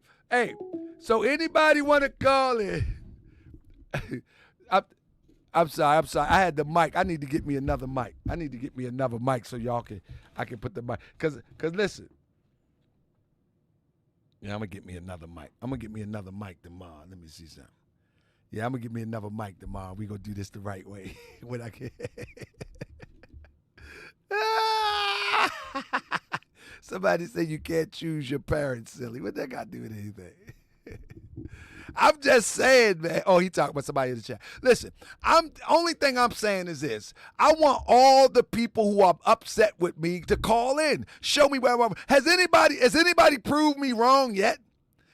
So anybody want to call in? I'm sorry. I had the mic. I need to get me another mic. So I can put the mic. Cause listen. Yeah, I'm gonna get me another mic. Tomorrow. Let me see something. Yeah, I'm gonna get me another mic tomorrow. We gonna do this the right way. When I can. Somebody say you can't choose your parents, silly. What that got to do with anything? I'm just saying, man. Oh, he talking about somebody in the chat. Listen, only thing I'm saying is this. I want all the people who are upset with me to call in. Show me where I'm. Has anybody proved me wrong yet?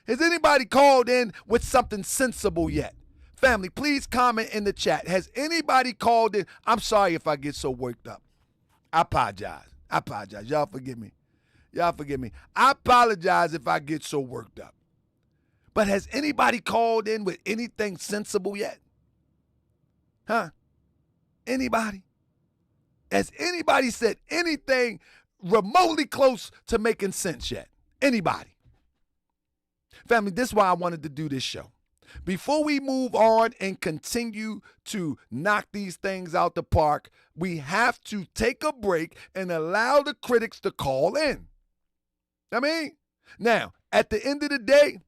Has anybody called in with something sensible yet? Family, please comment in the chat. Has anybody called in? I'm sorry if I get so worked up. I apologize. Y'all forgive me. I apologize if I get so worked up. But has anybody called in with anything sensible yet? Huh? Anybody? Has anybody said anything remotely close to making sense yet? Anybody? Family, this is why I wanted to do this show. Before we move on and continue to knock these things out the park, we have to take a break and allow the critics to call in. Now, at the end of the day,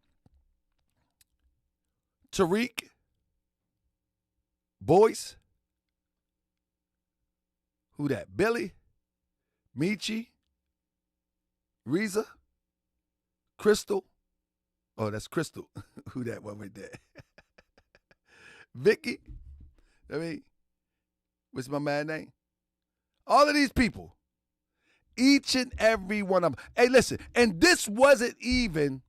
Tariq, Boyce, who that? Billy, Mechie, Rizza, Crystal. Oh, that's Crystal. Who that one right there? Vicky. What's my man name? All of these people. Each and every one of them. Hey, listen, and this wasn't even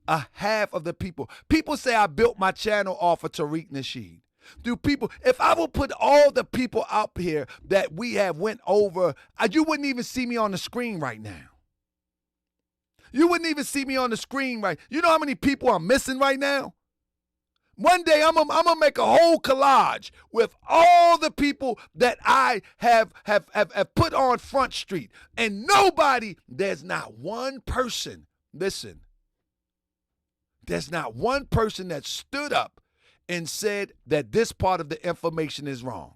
a half of the people. People say I built my channel off of Tariq Nasheed. If I would put all the people up here that we have went over, you wouldn't even see me on the screen right now. You wouldn't even see me on the screen right. You know how many people I'm missing right now? One day I'm gonna make a whole collage with all the people that I have put on Front Street, and there's not one person. Listen, there's not one person that stood up and said that this part of the information is wrong.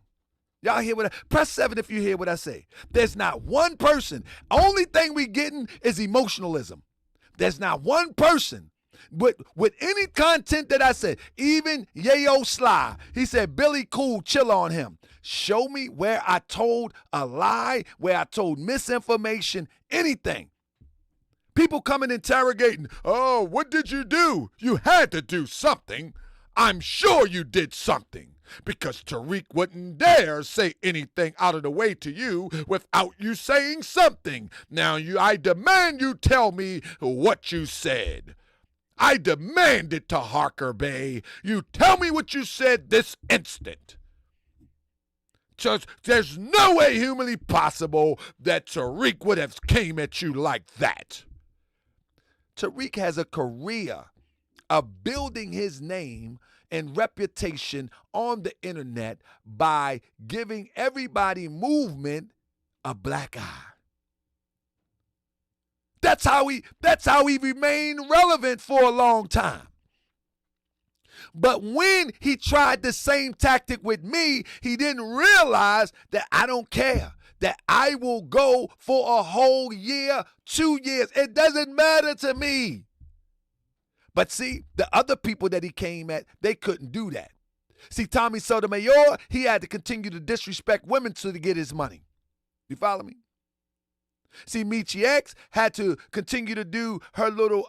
Y'all hear what press 7 if you hear what I say. There's not one person. Only thing we getting is emotionalism. There's not one person with any content that I said. Even Yayo Sly, he said, Billy cool, chill on him. Show me where I told a lie, where I told misinformation, anything. People coming interrogating, oh, what did you do? You had to do something. I'm sure you did something, because Tariq wouldn't dare say anything out of the way to you without you saying something. Now I demand you tell me what you said. I demand it, Taharkabey. You tell me what you said this instant. Just, there's no way humanly possible that Tariq would have came at you like that. Tariq has a career of building his name and reputation on the internet by giving everybody movement a black eye. That's how he remained relevant for a long time. But when he tried the same tactic with me, he didn't realize that I don't care, that I will go for a whole year, 2 years. It doesn't matter to me. But see, the other people that he came at, they couldn't do that. See, Tommy Sotomayor, he had to continue to disrespect women to get his money. You follow me? See, Mechie X had to continue to do her little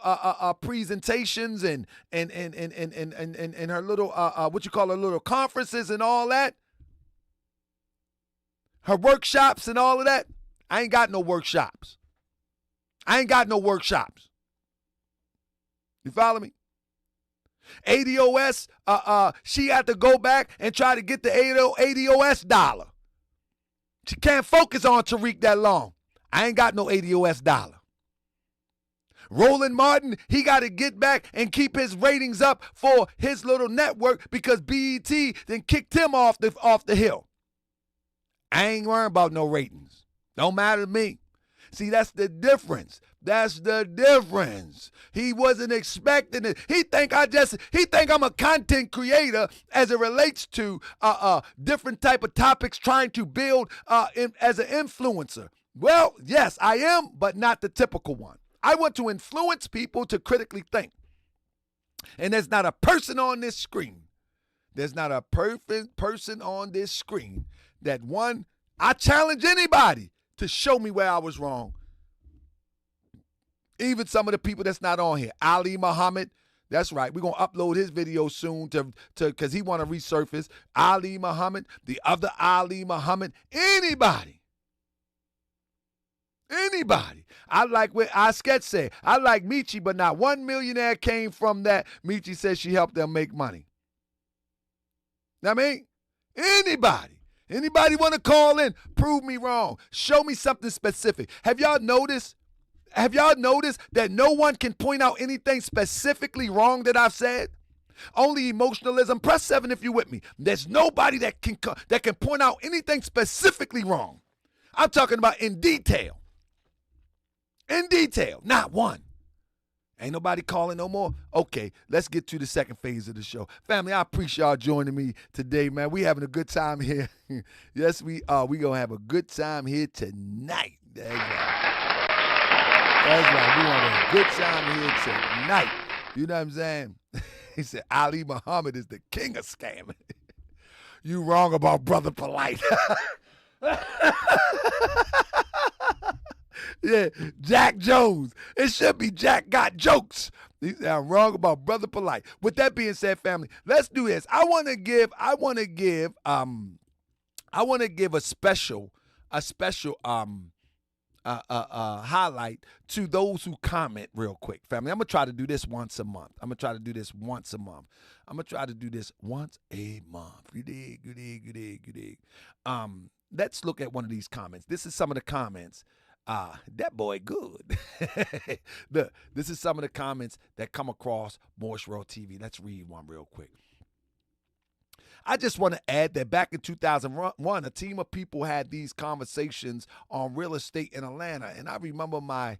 presentations and her little what you call her little conferences and all that. Her workshops and all of that. I ain't got no workshops. You follow me? ADOS, she had to go back and try to get the ADOS dollar. She can't focus on Tariq that long. I ain't got no ADOS dollar. Roland Martin, he got to get back and keep his ratings up for his little network because BET then kicked him off the hill. I ain't worrying about no ratings. Don't matter to me. See, that's the difference. He wasn't expecting it. He think I'm a content creator as it relates to different type of topics trying to build as an influencer. Well, yes, I am, but not the typical one. I want to influence people to critically think. And there's not a person on this screen. There's not a perfect person on this screen that I challenge anybody to show me where I was wrong. Even some of the people that's not on here. Ali Muhammad, that's right. We're going to upload his video soon to because he want to resurface. Ali Muhammad, the other Ali Muhammad, anybody. I like what Asket said. I like Mechie, but not one millionaire came from that. Mechie says she helped them make money. Know what I mean? Anybody want to call in? Prove me wrong. Show me something specific. Have y'all noticed that no one can point out anything specifically wrong that I've said? Only emotionalism. Press 7 if you're with me. There's nobody that can point out anything specifically wrong. I'm talking about in detail. Not one. Ain't nobody calling no more? Okay, let's get to the second phase of the show. Family, I appreciate y'all joining me today, man. We having a good time here. Yes, we are. We going to have a good time here tonight. That's right. We want a good time here tonight. You know what I'm saying? He said, Ali Muhammad is the king of scamming. You wrong about Brother Polite. Yeah, Jack Jones. It should be Jack Got Jokes. He said, I'm wrong about Brother Polite. With that being said, family, let's do this. I want to give a special highlight to those who comment real quick, family. I'm gonna try to do this once a month. You dig. Let's look at one of these comments. This is some of the comments. That boy good. This is some of the comments that come across Morse World TV. Let's read one real quick. I just want to add that back in 2001, a team of people had these conversations on real estate in Atlanta, and I remember my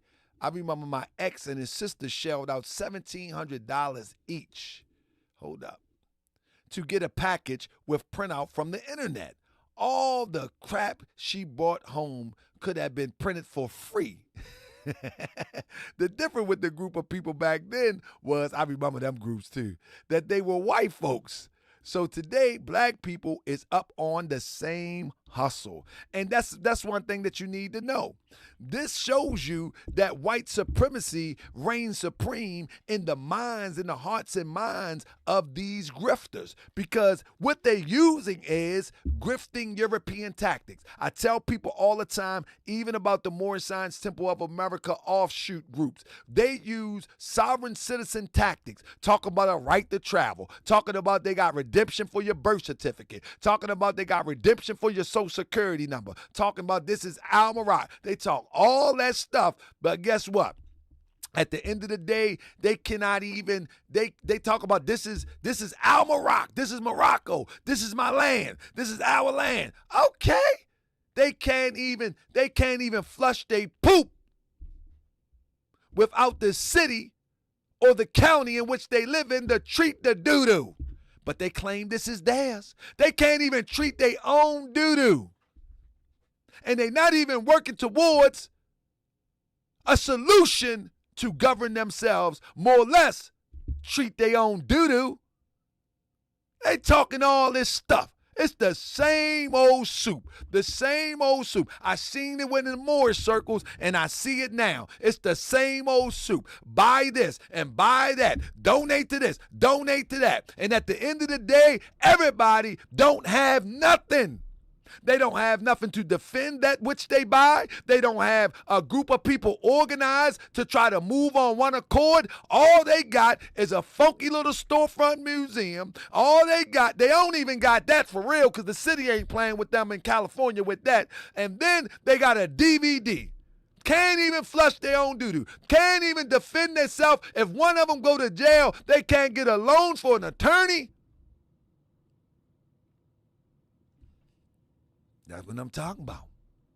ex and his sister shelled out $1,700 each. Hold up. To get a package with printout from the internet. All the crap she brought home could have been printed for free. The difference with the group of people back then was, I remember them groups too, that they were white folks. So today, black people is up on the same hustle. And that's one thing that you need to know. This shows you that white supremacy reigns supreme in the minds, in the hearts and minds of these grifters, because what they're using is grifting European tactics. I tell people all the time, even about the Moorish Science Temple of America offshoot groups, they use sovereign citizen tactics, talking about a right to travel, talking about they got redemption for your birth certificate, talking about they got redemption for your social security number, talking about this is Al-Marat. They talk all that stuff, but guess what? At the end of the day, they cannot even, they talk about this is Al-Marat, this is Morocco, this is my land, this is our land. Okay. They can't even flush they poop. without the city or the county in which they live in to treat the doo-doo. But they claim this is theirs. They can't even treat their own doo-doo. And they're not even working towards a solution to govern themselves, more or less treat their own doo-doo. They talking all this stuff. It's the same old soup. The same old soup. I seen it when in the Moorish circles, and I see it now. It's the same old soup. Buy this and buy that. Donate to this. Donate to that. And at the end of the day, everybody don't have nothing. They don't have nothing to defend that which they buy. They don't have a group of people organized to try to move on one accord. All they got is a funky little storefront museum. All they got, they don't even got that for real because the city ain't playing with them in California with that. And then they got a DVD. Can't even flush their own doo-doo. Can't even defend themselves. If one of them go to jail, they can't get a loan for an attorney. That's what I'm talking about.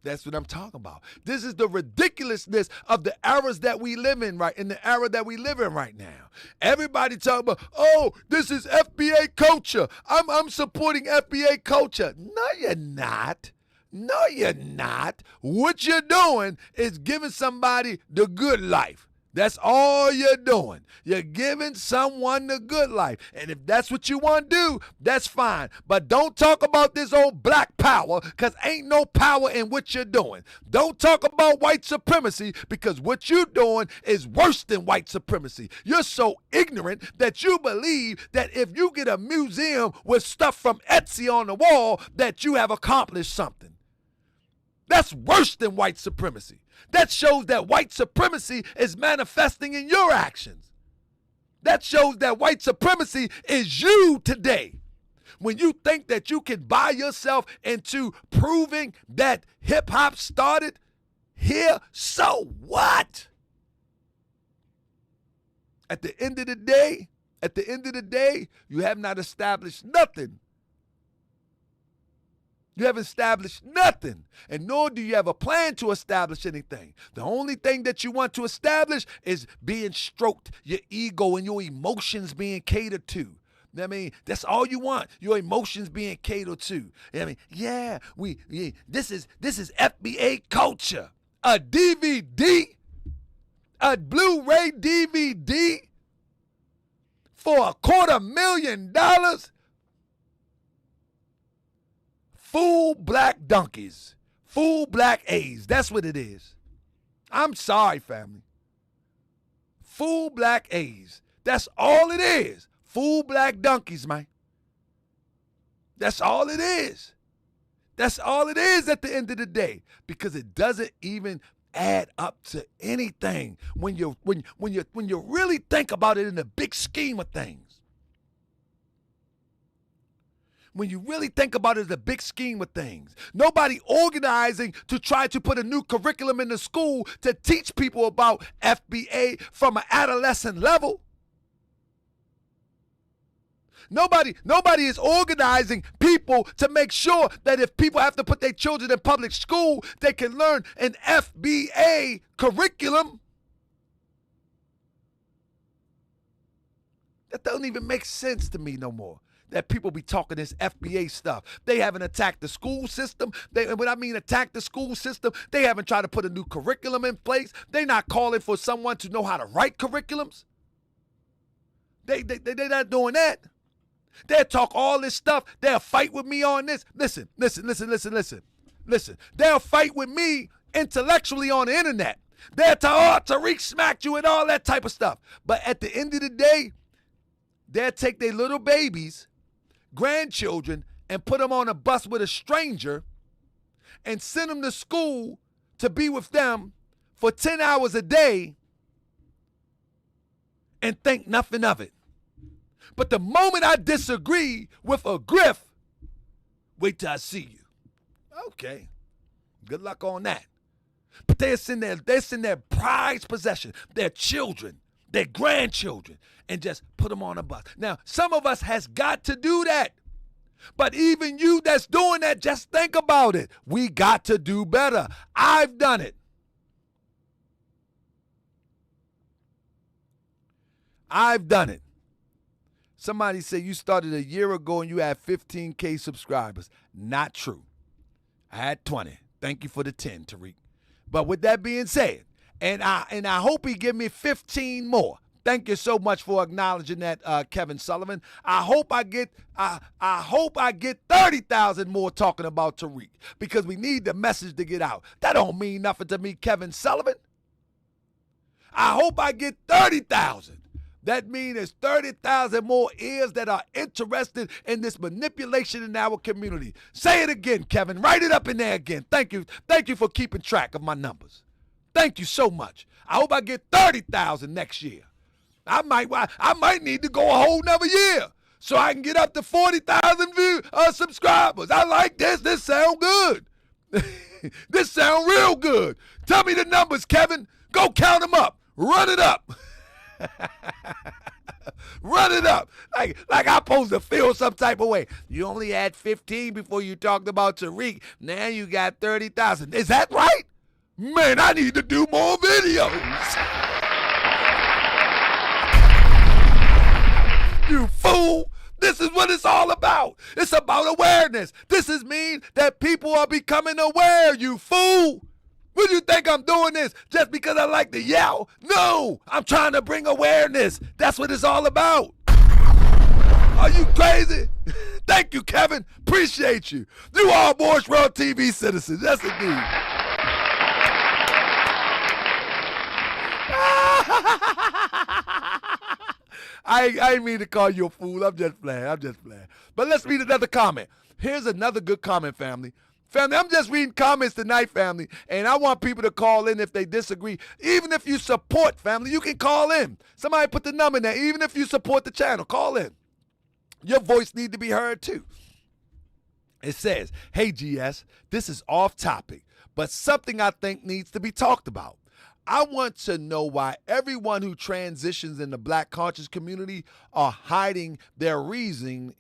That's what I'm talking about. This is the ridiculousness of the eras that we live in right now. Everybody talking about, oh, this is FBA culture. I'm supporting FBA culture. No, you're not. No, you're not. What you're doing is giving somebody the good life. That's all you're doing. You're giving someone the good life. And if that's what you want to do, that's fine. But don't talk about this old black power because ain't no power in what you're doing. Don't talk about white supremacy because what you're doing is worse than white supremacy. You're so ignorant that you believe that if you get a museum with stuff from Etsy on the wall, that you have accomplished something. That's worse than white supremacy. That shows that white supremacy is manifesting in your actions. That shows that white supremacy is you today. When you think that you can buy yourself into proving that hip hop started here, so what? At the end of the day, you have not established nothing. You haven't established nothing, and nor do you have a plan to establish anything. The only thing that you want to establish is being stroked, your ego and your emotions being catered to. I mean, that's all you want, your emotions being catered to. I mean, this is FBA culture. A DVD, a Blu-ray DVD for $250,000. Fool black donkeys. Fool black A's. That's what it is. I'm sorry, family. Fool black A's. That's all it is. Fool black donkeys, man. That's all it is. That's all it is at the end of the day. Because it doesn't even add up to anything when you really think about it in the big scheme of things. When you really think about it as a big scheme of things. Nobody organizing to try to put a new curriculum in the school to teach people about FBA from an adolescent level. Nobody is organizing people to make sure that if people have to put their children in public school, they can learn an FBA curriculum. That doesn't even make sense to me no more. That people be talking this FBA stuff. They haven't attacked the school system. When I mean attack the school system, they haven't tried to put a new curriculum in place. They're not calling for someone to know how to write curriculums. They're not doing that. They'll talk all this stuff. They'll fight with me on this. Listen. They'll fight with me intellectually on the internet. They'll talk, oh, Tariq smacked you and all that type of stuff. But at the end of the day, they'll take their little babies, grandchildren, and put them on a bus with a stranger and send them to school to be with them for 10 hours a day and think nothing of it. But the moment I disagree with a griff, wait till I see you. Okay, good luck on that. But they send their prized possession, their children, their grandchildren, and just put them on a bus. Now, some of us has got to do that. But even you that's doing that, just think about it. We got to do better. I've done it. I've done it. Somebody said you started a year ago and you had 15K subscribers. Not true. I had 20. Thank you for the 10, Tariq. But with that being said, and I hope he give me 15 more. Thank you so much for acknowledging that, Kevin Sullivan. I hope I get 30,000 more talking about Tariq, because we need the message to get out. That don't mean nothing to me, Kevin Sullivan. I hope I get 30,000. That means there's 30,000 more ears that are interested in this manipulation in our community. Say it again, Kevin. Write it up in there again. Thank you. Thank you for keeping track of my numbers. Thank you so much. I hope I get 30,000 next year. I might need to go a whole nother year so I can get up to 40,000 subscribers. I like this. This sound good. This sound real good. Tell me the numbers, Kevin. Go count them up. Run it up. Run it up. Like I'm supposed to feel some type of way. You only had 15 before you talked about Tariq. Now you got 30,000. Is that right? Man, I need to do more videos. You fool. This is what it's all about. It's about awareness. This is mean that people are becoming aware, you fool. What do you think I'm doing this just because I like to yell? No, I'm trying to bring awareness. That's what it's all about. Are you crazy? Thank you, Kevin. Appreciate you. You all Morris World TV citizens. Yes, indeed. I didn't mean to call you a fool. I'm just playing. But let's read another comment. Here's another good comment, family. Family, I'm just reading comments tonight, family, and I want people to call in if they disagree. Even if you support, family, you can call in. Somebody put the number in there. Even if you support the channel, call in. Your voice need to be heard too. It says, hey, GS, this is off topic, but something I think needs to be talked about. I want to know why everyone who transitions in the Black conscious community are hiding their reasons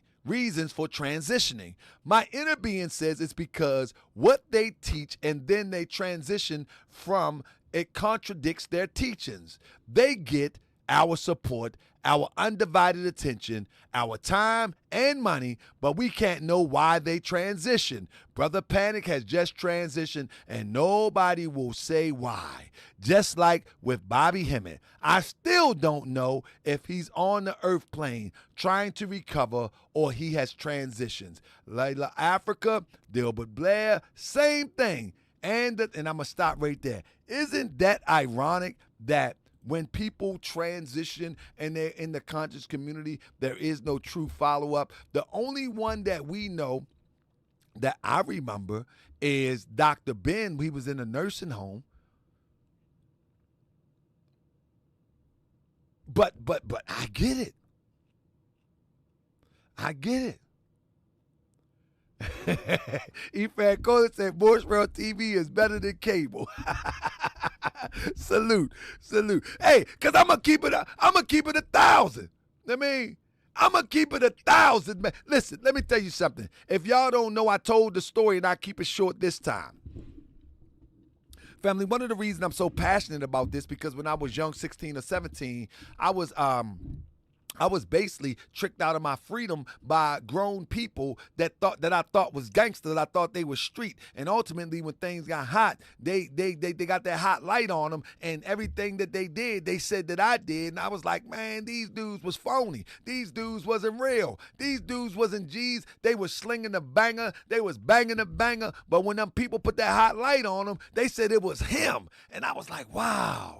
for transitioning. My inner being says it's because what they teach and then they transition from, it contradicts their teachings. They get our support, our undivided attention, our time and money, but we can't know why they transition. Brother Panic has just transitioned and nobody will say why. Just like with Bobby Hemmett, I still don't know if he's on the earth plane trying to recover or he has transitions. Layla Africa, Dilbert Blair, same thing. And I'm going to stop right there. Isn't that ironic that when people transition and they're in the conscious community, there is no true follow-up? The only one that we know that I remember is Dr. Ben. He was in a nursing home. But I get it. Ifan Cole said Morris World TV is better than cable. Salute. Hey, cause I'm gonna keep it 1,000. I mean, I'm gonna keep it 1,000, man. Listen, let me tell you something. If y'all don't know, I told the story and I keep it short this time. Family, one of the reasons I'm so passionate about this, because when I was young, 16 or 17, I was basically tricked out of my freedom by grown people that I thought was gangster, that I thought they were street. And ultimately, when things got hot, they got that hot light on them, and everything that they did, they said that I did. And I was like, man, these dudes was phony. These dudes wasn't real. These dudes wasn't G's. They was slinging the banger. They was banging the banger. But when them people put that hot light on them, they said it was him. And I was like, wow.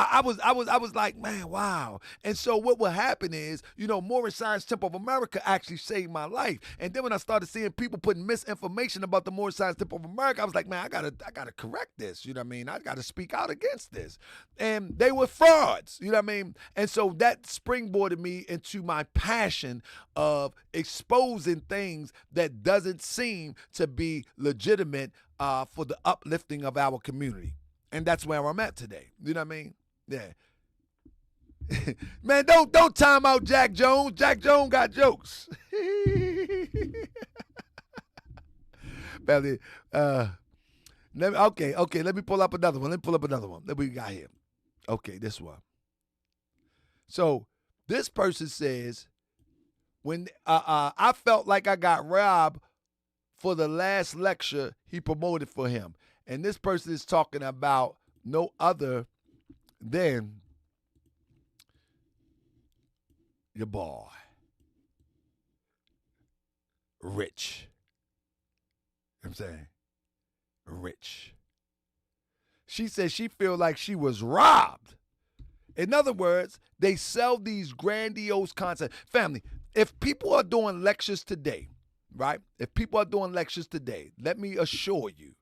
I was like, man, wow. And so what will happen is, Moorish Science Temple of America actually saved my life. And then when I started seeing people putting misinformation about the Moorish Science Temple of America, I was like, man, I gotta correct this. You know what I mean? I gotta speak out against this. And they were frauds. You know what I mean? And so that springboarded me into my passion of exposing things that doesn't seem to be legitimate for the uplifting of our community. And that's where I'm at today. You know what I mean? Yeah. Man, don't time out Jack Jones. Jack Jones got jokes. Family, okay, let me pull up another one. That we got here. Okay, this one. So This person says, when I felt like I got robbed for the last lecture he promoted for him. And this person is talking about no other than your boy, Rich. You know what I'm saying? Rich. She says she feel like she was robbed. In other words, they sell these grandiose concepts. Family, if people are doing lectures today, right? If people are doing lectures today, let me assure you,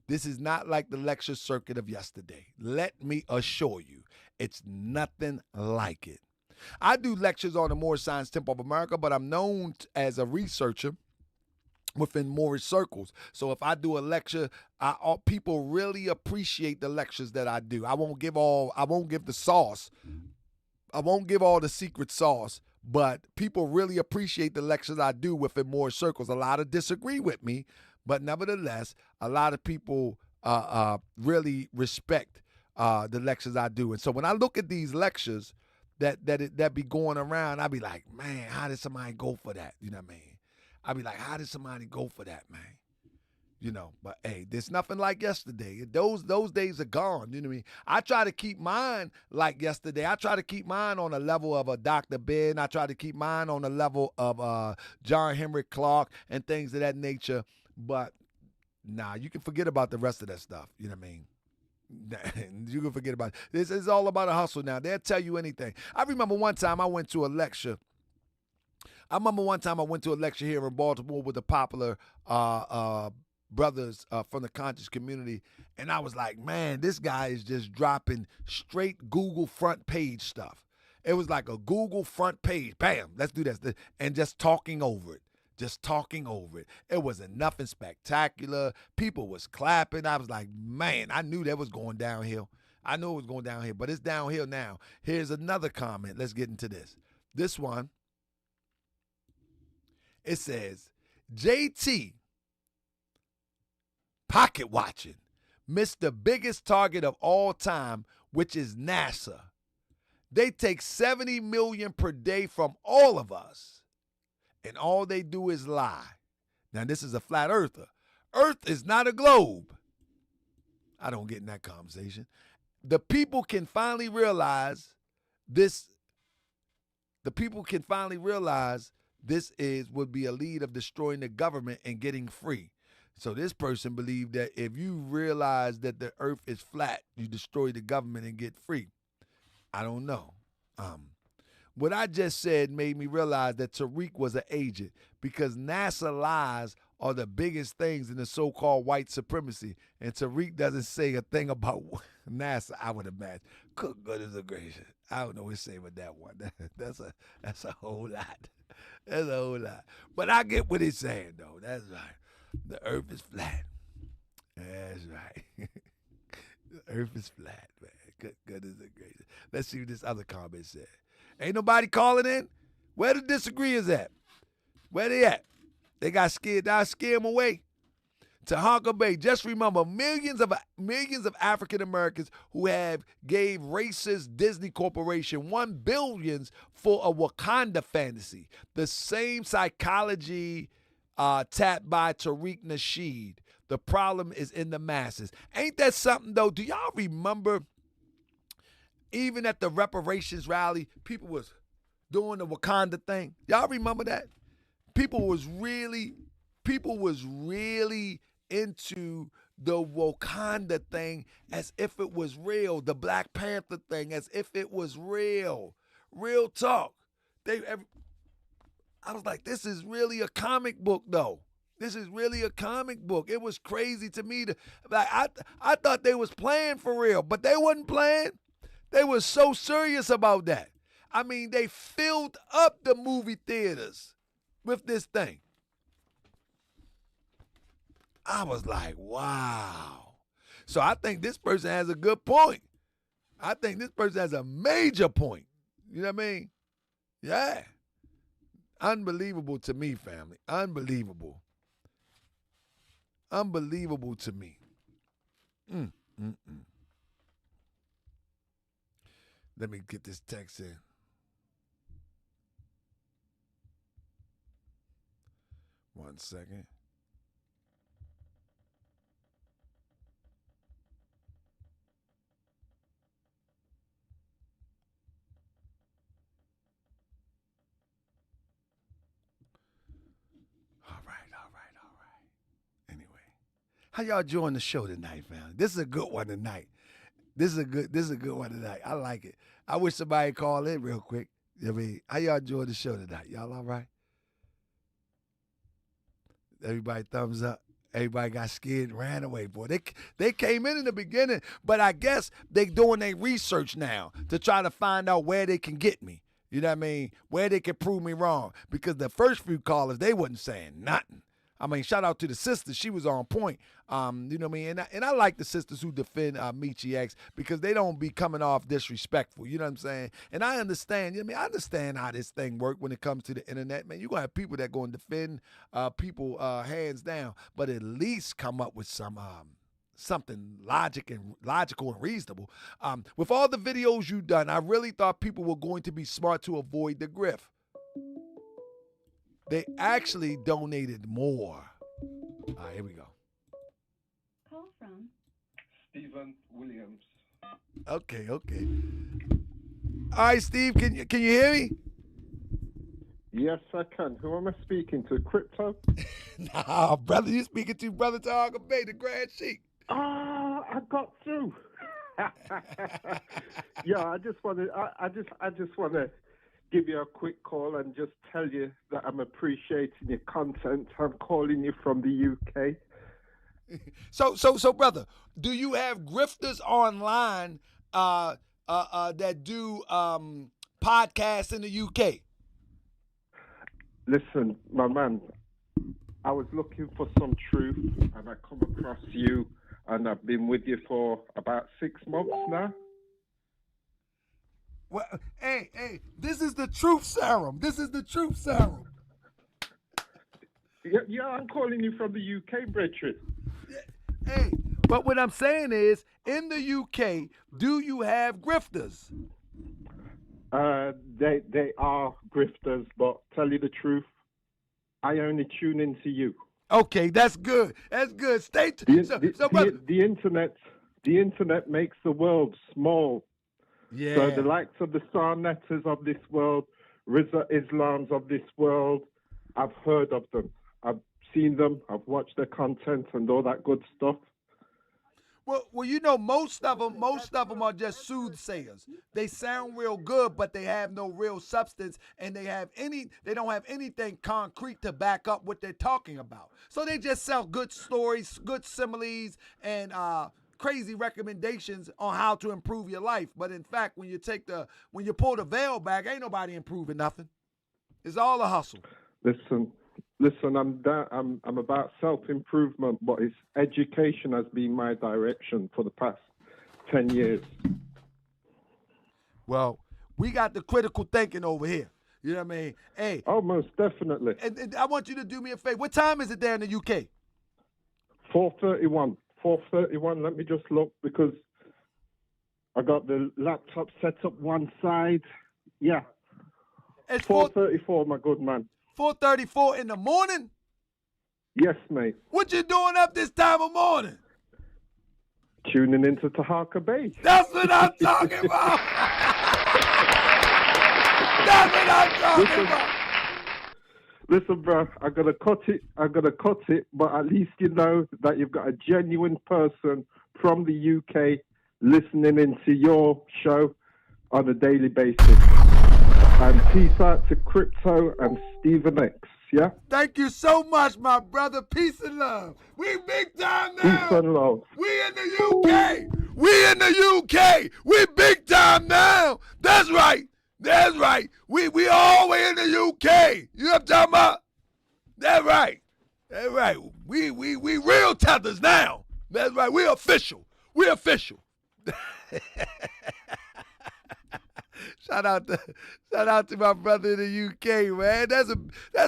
this is not like the lecture circuit of yesterday. Let me assure you, it's nothing like it. I do lectures on the Moorish Science Temple of America, but I'm known as a researcher within Moorish circles. So if I do a lecture, people really appreciate the lectures that I do. I won't give the sauce. I won't give all the secret sauce, but people really appreciate the lectures I do within Moorish circles. A lot of disagree with me, but nevertheless, a lot of people really respect the lectures I do. And so when I look at these lectures that be going around, I be like, man, how did somebody go for that? You know what I mean? I be like, how did somebody go for that, man? You know, but hey, there's nothing like yesterday. Those days are gone. You know what I mean? I try to keep mine like yesterday. I try to keep mine on a level of a Dr. Ben. I try to keep mine on a level of John Henry Clark and things of that nature. But nah, you can forget about the rest of that stuff. You know what I mean? You can forget about it. This is all about a hustle now. They'll tell you anything. I remember one time I went to a lecture here in Baltimore with the popular brothers from the conscious community, and I was like, man, this guy is just dropping straight Google front page stuff. It was like a Google front page, bam, let's do this, and just talking over it. It wasn't nothing spectacular. People was clapping. I was like, man, I knew that was going downhill. I knew it was going downhill, but it's downhill now. Here's another comment. Let's get into this. This one, it says, JT pocket watching missed the biggest target of all time, which is NASA. They take 70 million per day from all of us, and all they do is lie. Now, this is a flat earther. Earth is not a globe. I don't get in that conversation. The people can finally realize this. This would be a lead of destroying the government and getting free. So this person believed that if you realize that the earth is flat, you destroy the government and get free. I don't know. What I just said made me realize that Tariq was an agent, because NASA lies are the biggest things in the so-called white supremacy, and Tariq doesn't say a thing about NASA, I would imagine. Good goodness gracious. I don't know what to say with that one. That's a whole lot. That's a whole lot. But I get what he's saying, though. That's right. The earth is flat. That's right. The earth is flat, man. Good goodness gracious. Let's see what this other comment said. Ain't nobody calling in? Where the disagreeers at? Where they at? They got scared. Did I scare them away? Taharkabey, just remember, millions of African Americans who have gave racist Disney Corporation $1 billion for a Wakanda fantasy. The same psychology tapped by Tariq Nasheed. The problem is in the masses. Ain't that something, though? Do y'all remember, even at the reparations rally, people was doing the Wakanda thing? Y'all remember that? People was really into the Wakanda thing as if it was real. The Black Panther thing as if it was real. Real talk. I was like, this is really a comic book, though. This is really a comic book. It was crazy to me. I thought they was playing for real, but they wasn't playing. They was so serious about that. I mean, they filled up the movie theaters with this thing. I was like, wow. So I think this person has a good point. I think this person has a major point. You know what I mean? Yeah. Unbelievable to me, family. Unbelievable. Unbelievable to me. Let me get this text in. 1 second. All right. Anyway, how y'all enjoying the show tonight, fam? This is a good one tonight. This is a good one tonight. I like it. I wish somebody call in real quick. I mean, how y'all enjoying the show tonight? Y'all all right? Everybody thumbs up. Everybody got scared and ran away, boy. They came in the beginning, but I guess they doing their research now to try to find out where they can get me. You know what I mean? Where they can prove me wrong. Because the first few callers, they wasn't saying nothing. I mean, shout out to the sister. She was on point. You know what I mean? And I like the sisters who defend Mechie X because they don't be coming off disrespectful. You know what I'm saying? And I understand. You know what I mean? I understand how this thing works when it comes to the internet, man. You're going to have people that going to defend people hands down, but at least come up with something logical and reasonable. With all the videos you've done, I really thought people were going to be smart to avoid the grift. They actually donated more. All right, here we go. Call from Stephen Williams. Okay. All right, Steve, can you hear me? Yes, I can. Who am I speaking to? Crypto? Nah, brother, you speaking to Brother Taharkabey, the Grand Sheik. Ah, I got through. Yeah, I just want to give you a quick call and just tell you that I'm appreciating your content. I'm calling you from the UK. So, brother, do you have grifters online that do podcasts in the UK? Listen, my man, I was looking for some truth and I come across you, and I've been with you for about 6 months now. Well, hey, this is the truth serum. Yeah, I'm calling you from the UK, brethren. Hey, but what I'm saying is, in the UK, do you have grifters? They are grifters, but tell you the truth, I only tune into you. Okay, that's good. Stay brother. The internet makes the world small. Yeah. So the likes of the Star Netters of this world, Rizza Islams of this world, I've heard of them. I've seen them. I've watched their content and all that good stuff. Well, you know, most of them are just soothsayers. They sound real good, but they have no real substance, and they don't have anything concrete to back up what they're talking about. So they just sell good stories, good similes, and crazy recommendations on how to improve your life. But in fact, when you pull the veil back, ain't nobody improving nothing. It's all a hustle. Listen, I'm about self-improvement, but it's education has been my direction for the past 10 years. Well, we got the critical thinking over here. You know what I mean? Hey. Oh, most definitely. And I want you to do me a favor. What time is it there in the UK? 4:31. 4:31. Let me just look because I got the laptop set up one side. Yeah. It's 4:34, my good man. 4:34 in the morning? Yes, mate. What you doing up this time of morning? Tuning into Taharkabey. That's what I'm talking about. That's what I'm talking about. Listen, bro, I gotta cut it, but at least you know that you've got a genuine person from the UK listening into your show on a daily basis. And peace out to Crypto and Stephen X, yeah? Thank you so much, my brother. Peace and love. We big time now. Peace and love. We in the UK. We big time now. That's right. We all way in the UK. You know what I'm talking about? That's right. We real tethers now. That's right. We official. Shout out to my brother in the UK, man. That's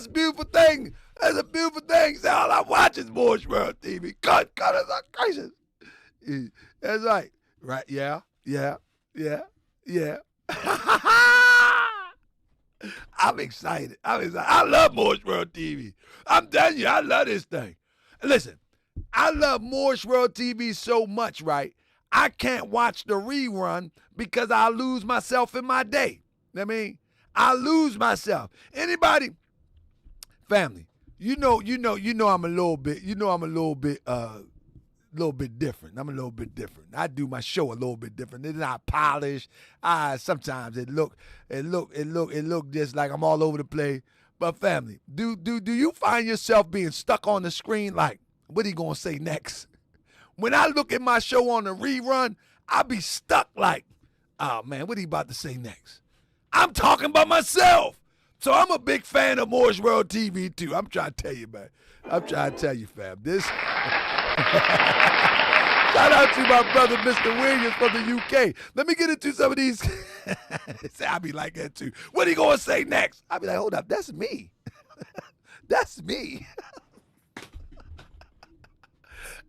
a beautiful thing. That's a beautiful thing. So all I watch is Moorish World TV. Cut us our gracious. That's right. Right, yeah. I'm excited. I love Morris World TV. I'm telling you, I love this thing. Listen, I love Morris World TV so much, right? I can't watch the rerun because I lose myself in my day. I mean, I lose myself. Anybody, family, you know, I'm a little bit different. I'm a little bit different. I do my show a little bit different. It's not polished. Sometimes it look just like I'm all over the place. But family, do you find yourself being stuck on the screen like, what he gonna say next? When I look at my show on the rerun, I be stuck like, oh man, what he about to say next? I'm talking about myself. So I'm a big fan of Morris World TV too. I'm trying to tell you, man. I'm trying to tell you, fam. This. Shout out to my brother, Mr. Williams from the UK. Let me get into some of these. I be like that too. What he gonna say next? I be like, hold up, that's me. That's me.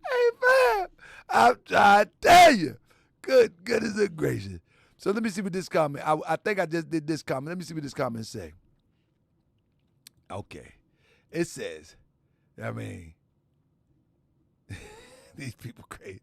Hey, man, I'm trying to tell you. Goodness and gracious. So let me see what this comment, I think I just did this comment. Let me see what this comment say. Okay. It says, I mean, these people crazy.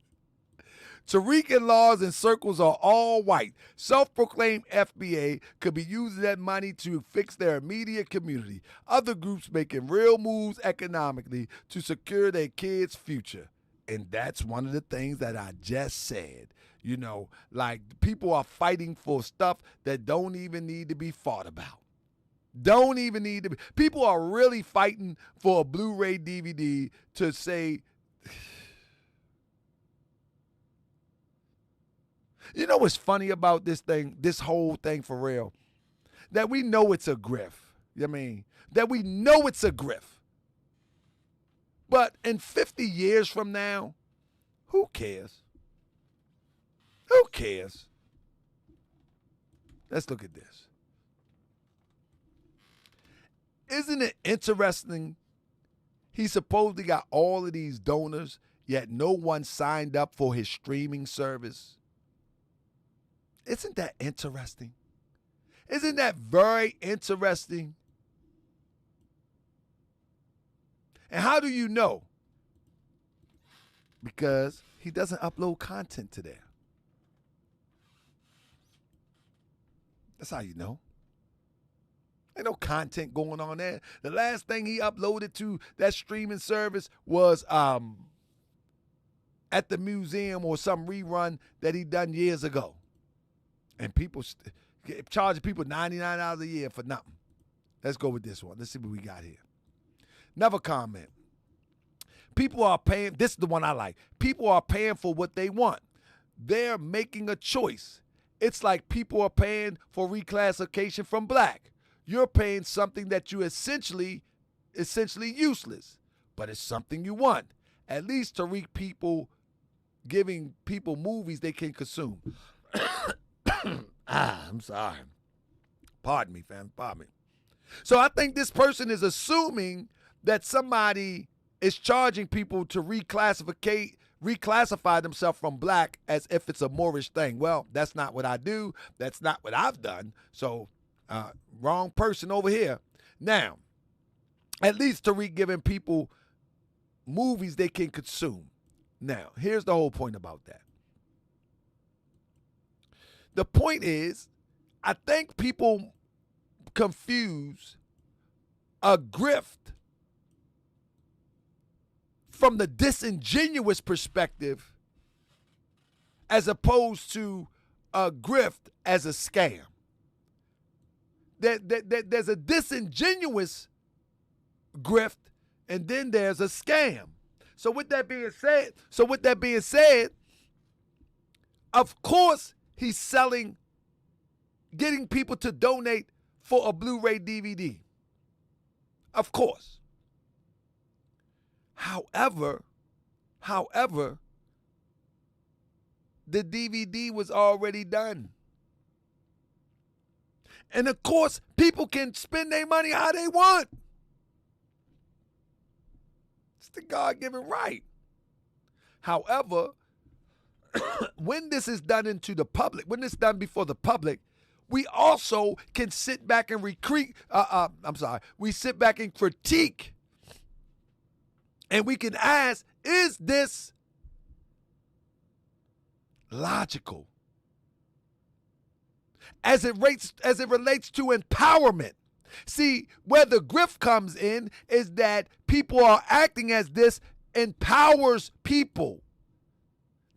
Tariq in-laws and circles are all white. Self-proclaimed FBA could be using that money to fix their immediate community. Other groups making real moves economically to secure their kids' future. And that's one of the things that I just said. You know, like people are fighting for stuff that don't even need to be fought about. Don't even need to be. People are really fighting for a Blu-ray DVD to say, you know what's funny about this thing, this whole thing for real? That we know it's a grift. I mean, that we know it's a grift. But in 50 years from now, who cares? Who cares? Let's look at this. Isn't it interesting? He supposedly got all of these donors, yet no one signed up for his streaming service. Isn't that interesting? Isn't that very interesting? And how do you know? Because he doesn't upload content to there. That's how you know. Ain't no content going on there. The last thing he uploaded to that streaming service was at the museum or some rerun that he done years ago. And people charging people $99 a year for nothing. Let's go with this one. Let's see what we got here. Another comment. People are paying, this is the one I like. People are paying for what they want. They're making a choice. It's like people are paying for reclassification from black. You're paying something that you essentially useless, but it's something you want. At least to reach people, giving people movies they can consume. I'm sorry. Pardon me, fam. Pardon me. So I think this person is assuming that somebody is charging people to reclassify themselves from black as if it's a Moorish thing. Well, that's not what I do. That's not what I've done. So, wrong person over here. Now, at least Tariq giving people movies they can consume. Now, here's the whole point about that. The point is, I think people confuse a grift from the disingenuous perspective as opposed to a grift as a scam. There's a disingenuous grift and then there's a scam. So with that being said, of course he's selling, getting people to donate for a Blu-ray DVD. Of course. However, the DVD was already done. And of course, people can spend their money how they want. It's the God-given right. However, when this is done into the public, when it's done before the public, we also can sit back and we sit back and critique, and we can ask, is this logical? As it relates to empowerment. See, where the grift comes in is that people are acting as this empowers people.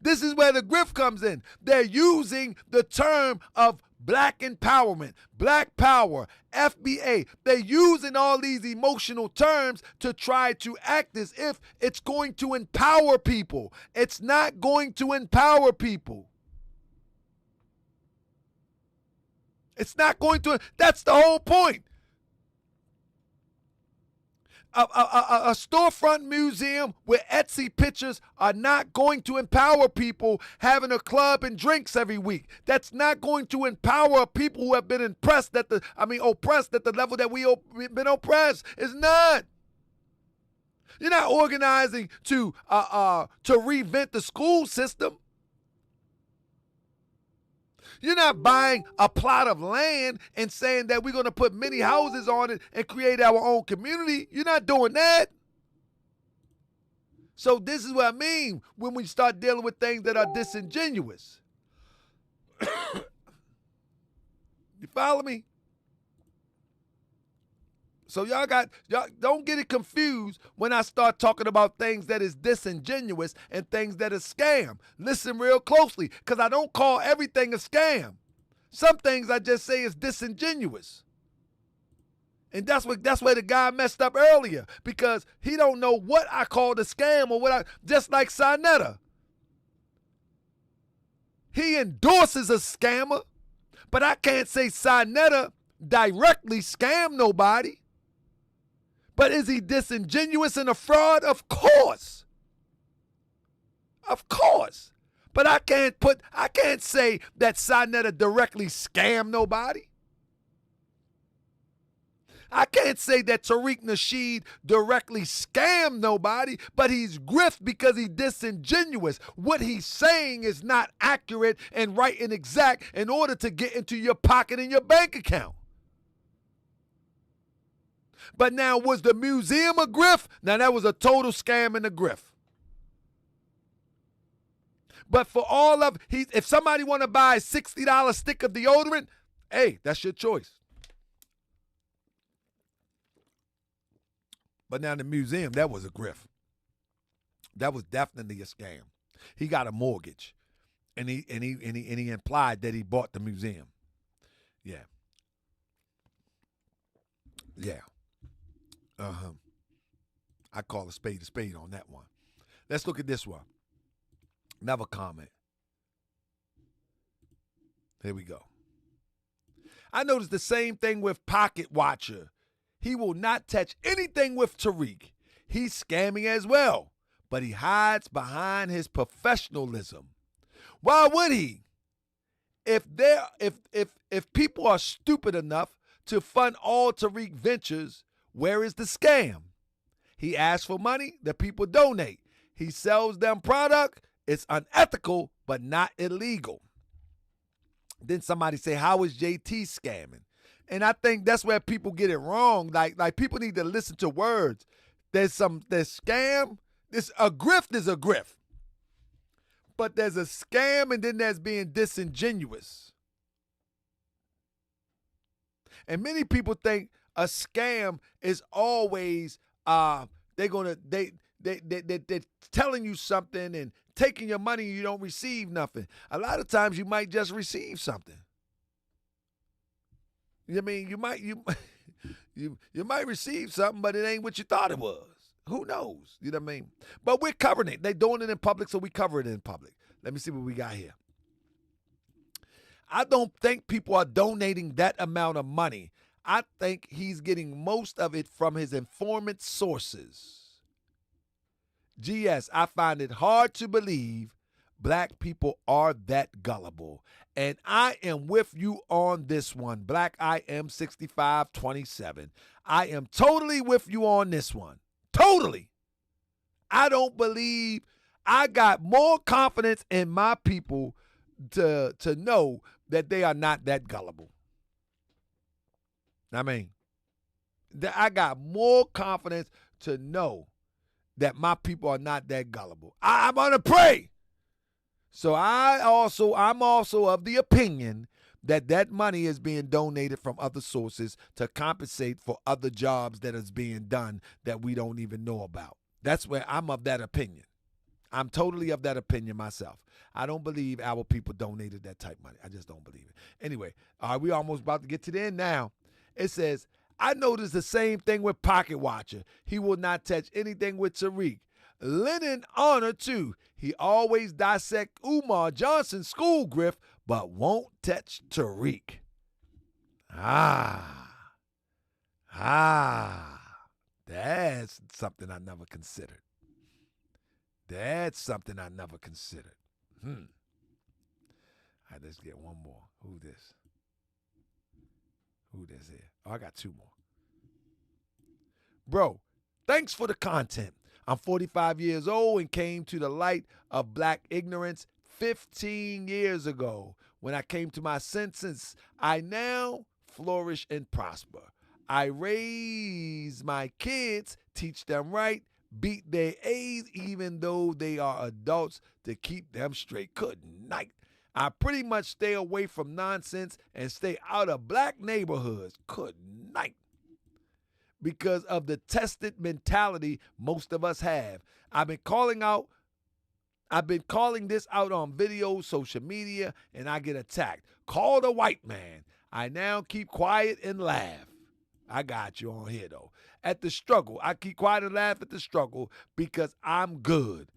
This is where the grift comes in. They're using the term of black empowerment, black power, FBA. They're using all these emotional terms to try to act as if it's going to empower people. It's not going to empower people. It's not going to. That's the whole point. A storefront museum with Etsy pictures are not going to empower people having a club and drinks every week. That's not going to empower people who have been oppressed at the level that we've been oppressed. It's not. You're not organizing to reinvent the school system. You're not buying a plot of land and saying that we're going to put many houses on it and create our own community. You're not doing that. So this is what I mean when we start dealing with things that are disingenuous. You follow me? So y'all don't get it confused when I start talking about things that is disingenuous and things that is scam. Listen real closely, because I don't call everything a scam. Some things I just say is disingenuous. And that's where the guy messed up earlier, because he don't know what I called a scam or just like Sinetta. He endorses a scammer, but I can't say Sinetta directly scammed nobody. But is he disingenuous and a fraud? Of course. Of course. But I can't say that Sinetta directly scammed nobody. I can't say that Tariq Nasheed directly scammed nobody, but he's grift because he's disingenuous. What he's saying is not accurate and right and exact in order to get into your pocket and your bank account. But now, was the museum a grift? Now, that was a total scam and a grift. But for all of, if somebody want to buy a $60 stick of deodorant, hey, that's your choice. But now the museum, that was a grift. That was definitely a scam. He got a mortgage, and he implied that he bought the museum. Yeah. Yeah. I call a spade on that one. Let's look at this one. Another comment. Here we go. I noticed the same thing with Pocket Watcher. He will not touch anything with Tariq. He's scamming as well, but he hides behind his professionalism. Why would he? If people are stupid enough to fund all Tariq ventures, where is the scam? He asks for money, the people donate. He sells them product. It's unethical, but not illegal. Then somebody say, how is JT scamming? And I think that's where people get it wrong. Like people need to listen to words. There's scam. A grift is a grift. But there's a scam, and then there's being disingenuous. And many people think a scam is always they're telling you something and taking your money and you don't receive nothing. A lot of times you might just receive something. I mean, you might receive something, but it ain't what you thought it was. Who knows? You know what I mean? But we're covering it. They're doing it in public, so we cover it in public. Let me see what we got here. I don't think people are donating that amount of money. I think he's getting most of it from his informant sources. GS, I find it hard to believe black people are that gullible. And I am with you on this one. Black I am 6527. I am totally with you on this one. Totally. I don't believe, I got more confidence in my people to know that they are not that gullible. I mean, I got more confidence to know that my people are not that gullible. I'm gonna pray. So I'm also of the opinion that that money is being donated from other sources to compensate for other jobs that is being done that we don't even know about. That's where I'm of that opinion. I'm totally of that opinion myself. I don't believe our people donated that type of money. I just don't believe it. Anyway, we almost about to get to the end now. It says, I noticed the same thing with Pocket Watcher. He will not touch anything with Tariq. Lennon Honor, too. He always dissect Umar Johnson's school grift, but won't touch Tariq. That's something I never considered. That's something I never considered. All right, let's get one more. Who this here? Oh, I got two more. Bro, thanks for the content. I'm 45 years old and came to the light of black ignorance 15 years ago. When I came to my senses, I now flourish and prosper. I raise my kids, teach them right, beat their A's even though they are adults to keep them straight. Good night. I pretty much stay away from nonsense and stay out of black neighborhoods. Good night. Because of the tested mentality most of us have. I've been calling this out on videos, social media, and I get attacked. Call the white man. I now keep quiet and laugh. I got you on here, though. At the struggle, I keep quiet and laugh at the struggle because I'm good.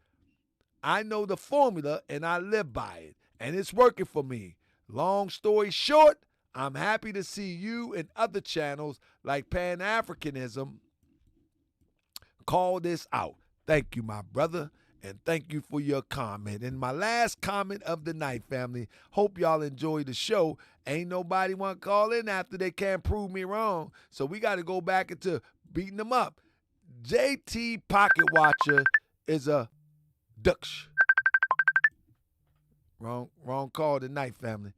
I know the formula, and I live by it, and it's working for me. Long story short, I'm happy to see you and other channels like Pan-Africanism call this out. Thank you, my brother, and thank you for your comment. And my last comment of the night, family. Hope y'all enjoy the show. Ain't nobody want to call in after they can't prove me wrong. So we got to go back into beating them up. JT Pocket Watcher is a Dutch. Wrong call tonight, family.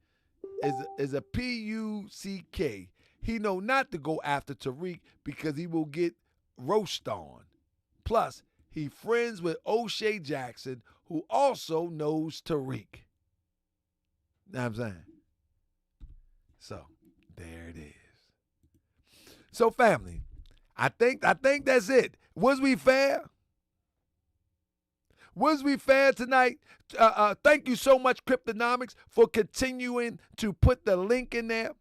Is a Puck. He know not to go after Tariq because he will get roast on. Plus, he friends with O'Shea Jackson, who also knows Tariq. Know what I'm saying? So, there it is. So, family, I think that's it. Was we fair? Was we fair tonight? Thank you so much, Cryptonomics, for continuing to put the link in there.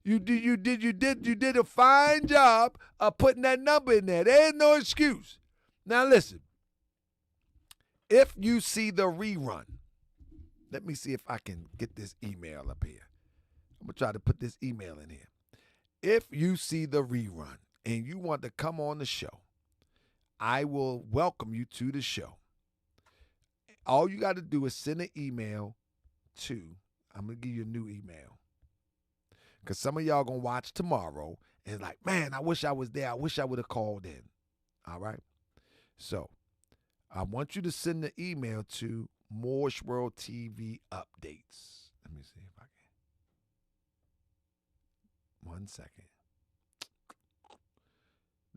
You did a fine job of putting that number in there. There's no excuse. Now listen. If you see the rerun, let me see if I can get this email up here. I'm gonna try to put this email in here. If you see the rerun and you want to come on the show, I will welcome you to the show. All you got to do is send an email to, I'm going to give you a new email. Because some of y'all going to watch tomorrow and like, man, I wish I was there. I wish I would have called in. All right? So, I want you to send the email to Moorish World TV Updates. Let me see if I can. 1 second.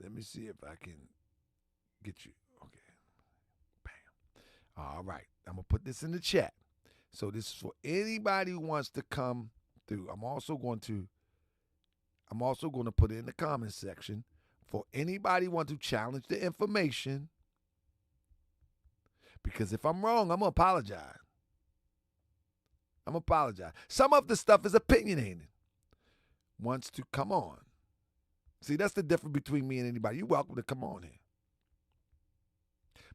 Let me see if I can get you. Okay. All right, I'm going to put this in the chat. So this is for anybody who wants to come through. I'm also going to put it in the comment section for anybody who wants to challenge the information. Because if I'm wrong, I'm going to apologize. Some of the stuff is opinionated. Wants to come on. See, that's the difference between me and anybody. You're welcome to come on here.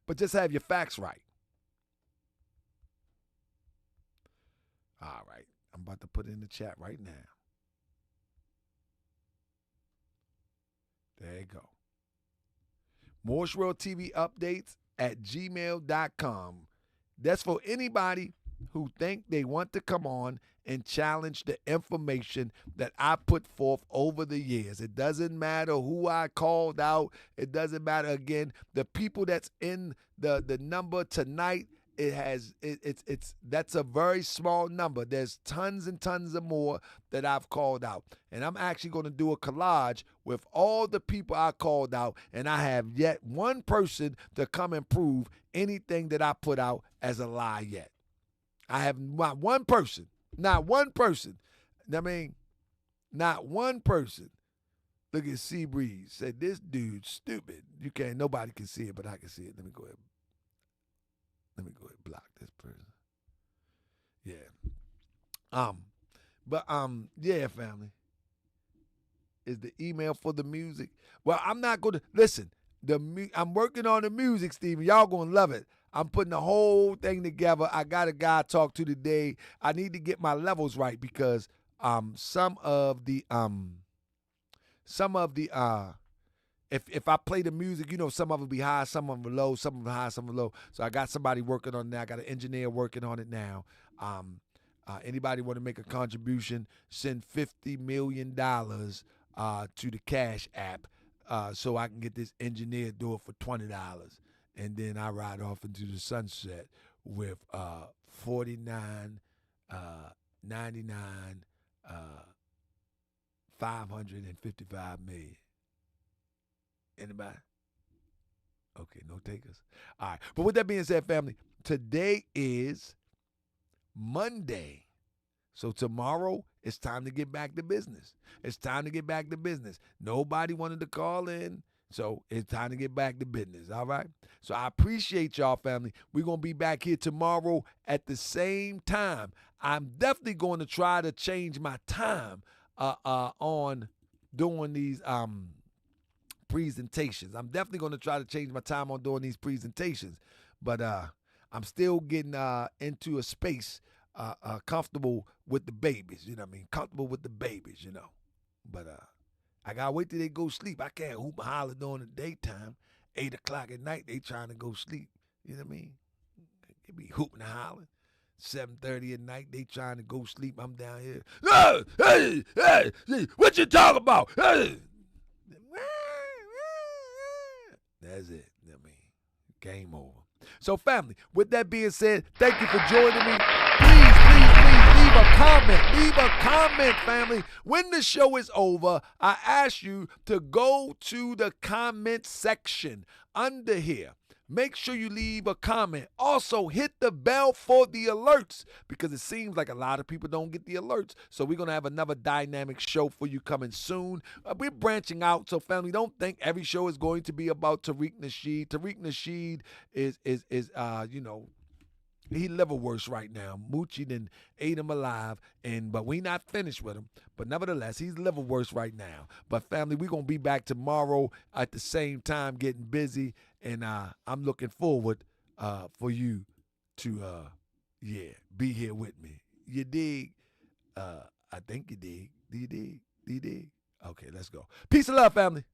But just have your facts right. All right. I'm about to put it in the chat right now. There you go. Moorish World TV Updates at gmail.com. That's for anybody who think they want to come on and challenge the information that I put forth over the years. It doesn't matter who I called out. It doesn't matter, again, the people that's in the number tonight that's a very small number. There's tons and tons of more that I've called out. And I'm actually going to do a collage with all the people I called out, and I have yet one person to come and prove anything that I put out as a lie yet. I have not one person. Not one person. I mean, not one person. Look at Seabreeze. Said, this dude's stupid. Nobody can see it, but I can see it. Let me go ahead and block this person. Yeah. Yeah, family. Is the email for the music? Well, I'm not going to, listen, I'm working on the music, Steven. Y'all going to love it. I'm putting the whole thing together. I got a guy I talked to today. I need to get my levels right because some of the if I play the music, some of it be high, some of them low, some of them high, some of them low. So I got somebody working on that. I got an engineer working on it now. Anybody want to make a contribution, send $50 million to the Cash App so I can get this engineer to do it for $20. And then I ride off into the sunset with $49.99, $555 million. Anybody? Okay, no takers. All right. But with that being said, family, today is Monday. So tomorrow, it's time to get back to business. It's time to get back to business. Nobody wanted to call in, so it's time to get back to business, all right? So I appreciate y'all, family. We're going to be back here tomorrow at the same time. I'm definitely going to try to change my time on doing these presentations. I'm definitely going to try to change my time on doing these presentations, but I'm still getting into a space comfortable with the babies, you know what I mean? Comfortable with the babies, you know. But I got to wait till they go sleep. I can't hoop and holler during the daytime. 8 o'clock at night, they trying to go sleep. You know what I mean? They be hooping and hollering. 7:30 at night, they trying to go sleep. I'm down here. Hey, what you talking about? That's it. I mean, game over. So, family, with that being said, thank you for joining me. Please leave a comment. Leave a comment, family. When the show is over, I ask you to go to the comment section under here. Make sure you leave a comment. Also, hit the bell for the alerts because it seems like a lot of people don't get the alerts. So we're going to have another dynamic show for you coming soon. We're branching out. So, family, don't think every show is going to be about Tariq Nasheed. Tariq Nasheed is he liver worse right now. Mechie done ate him alive, but we not finished with him. But nevertheless, he's liver worse right now. But family, we're going to be back tomorrow at the same time getting busy. And I'm looking forward for you to, be here with me. You dig? I think you dig. Do you dig? Do you dig? Okay, let's go. Peace and love, family.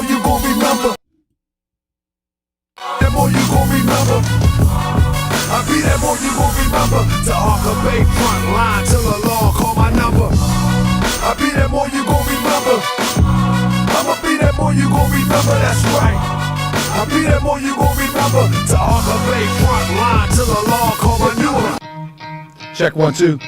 You gon' remember. That boy you gon' remember. I be that boy you gon' remember. Taharkabey front line till the law call my number. I be that boy you gon' remember. I'ma be that boy you gon' remember. That's right. I be that boy you gon' remember. Taharkabey front line till the law call my number. Check 1, 2.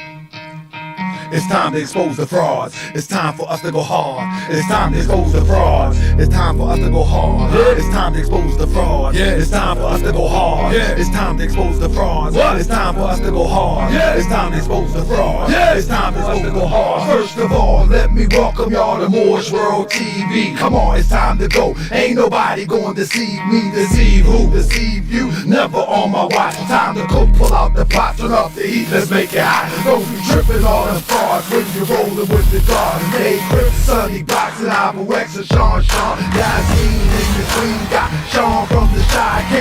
It's time to expose the frauds. It's time for us to go hard. It's time to expose the frauds. It's time for us to go hard. It's time to expose the frauds. It's time for us to go hard. It's time to expose the frauds. It's time for us to go hard. It's time to expose the frauds. It's time for us to go hard. First of all, let me welcome y'all to Moore's World TV. Come on, it's time to go. Ain't nobody gonna deceive me. Deceive who? Deceive you. Never on my watch. Time to go pull out the pot. Turn up the heat. Let's make it hot. Don't be tripping on the frauds when you're rolling with the guard. Hey, Crip, Sonny, Box, and Ivo X, and Sean. Guys, in between, got Sean from the side.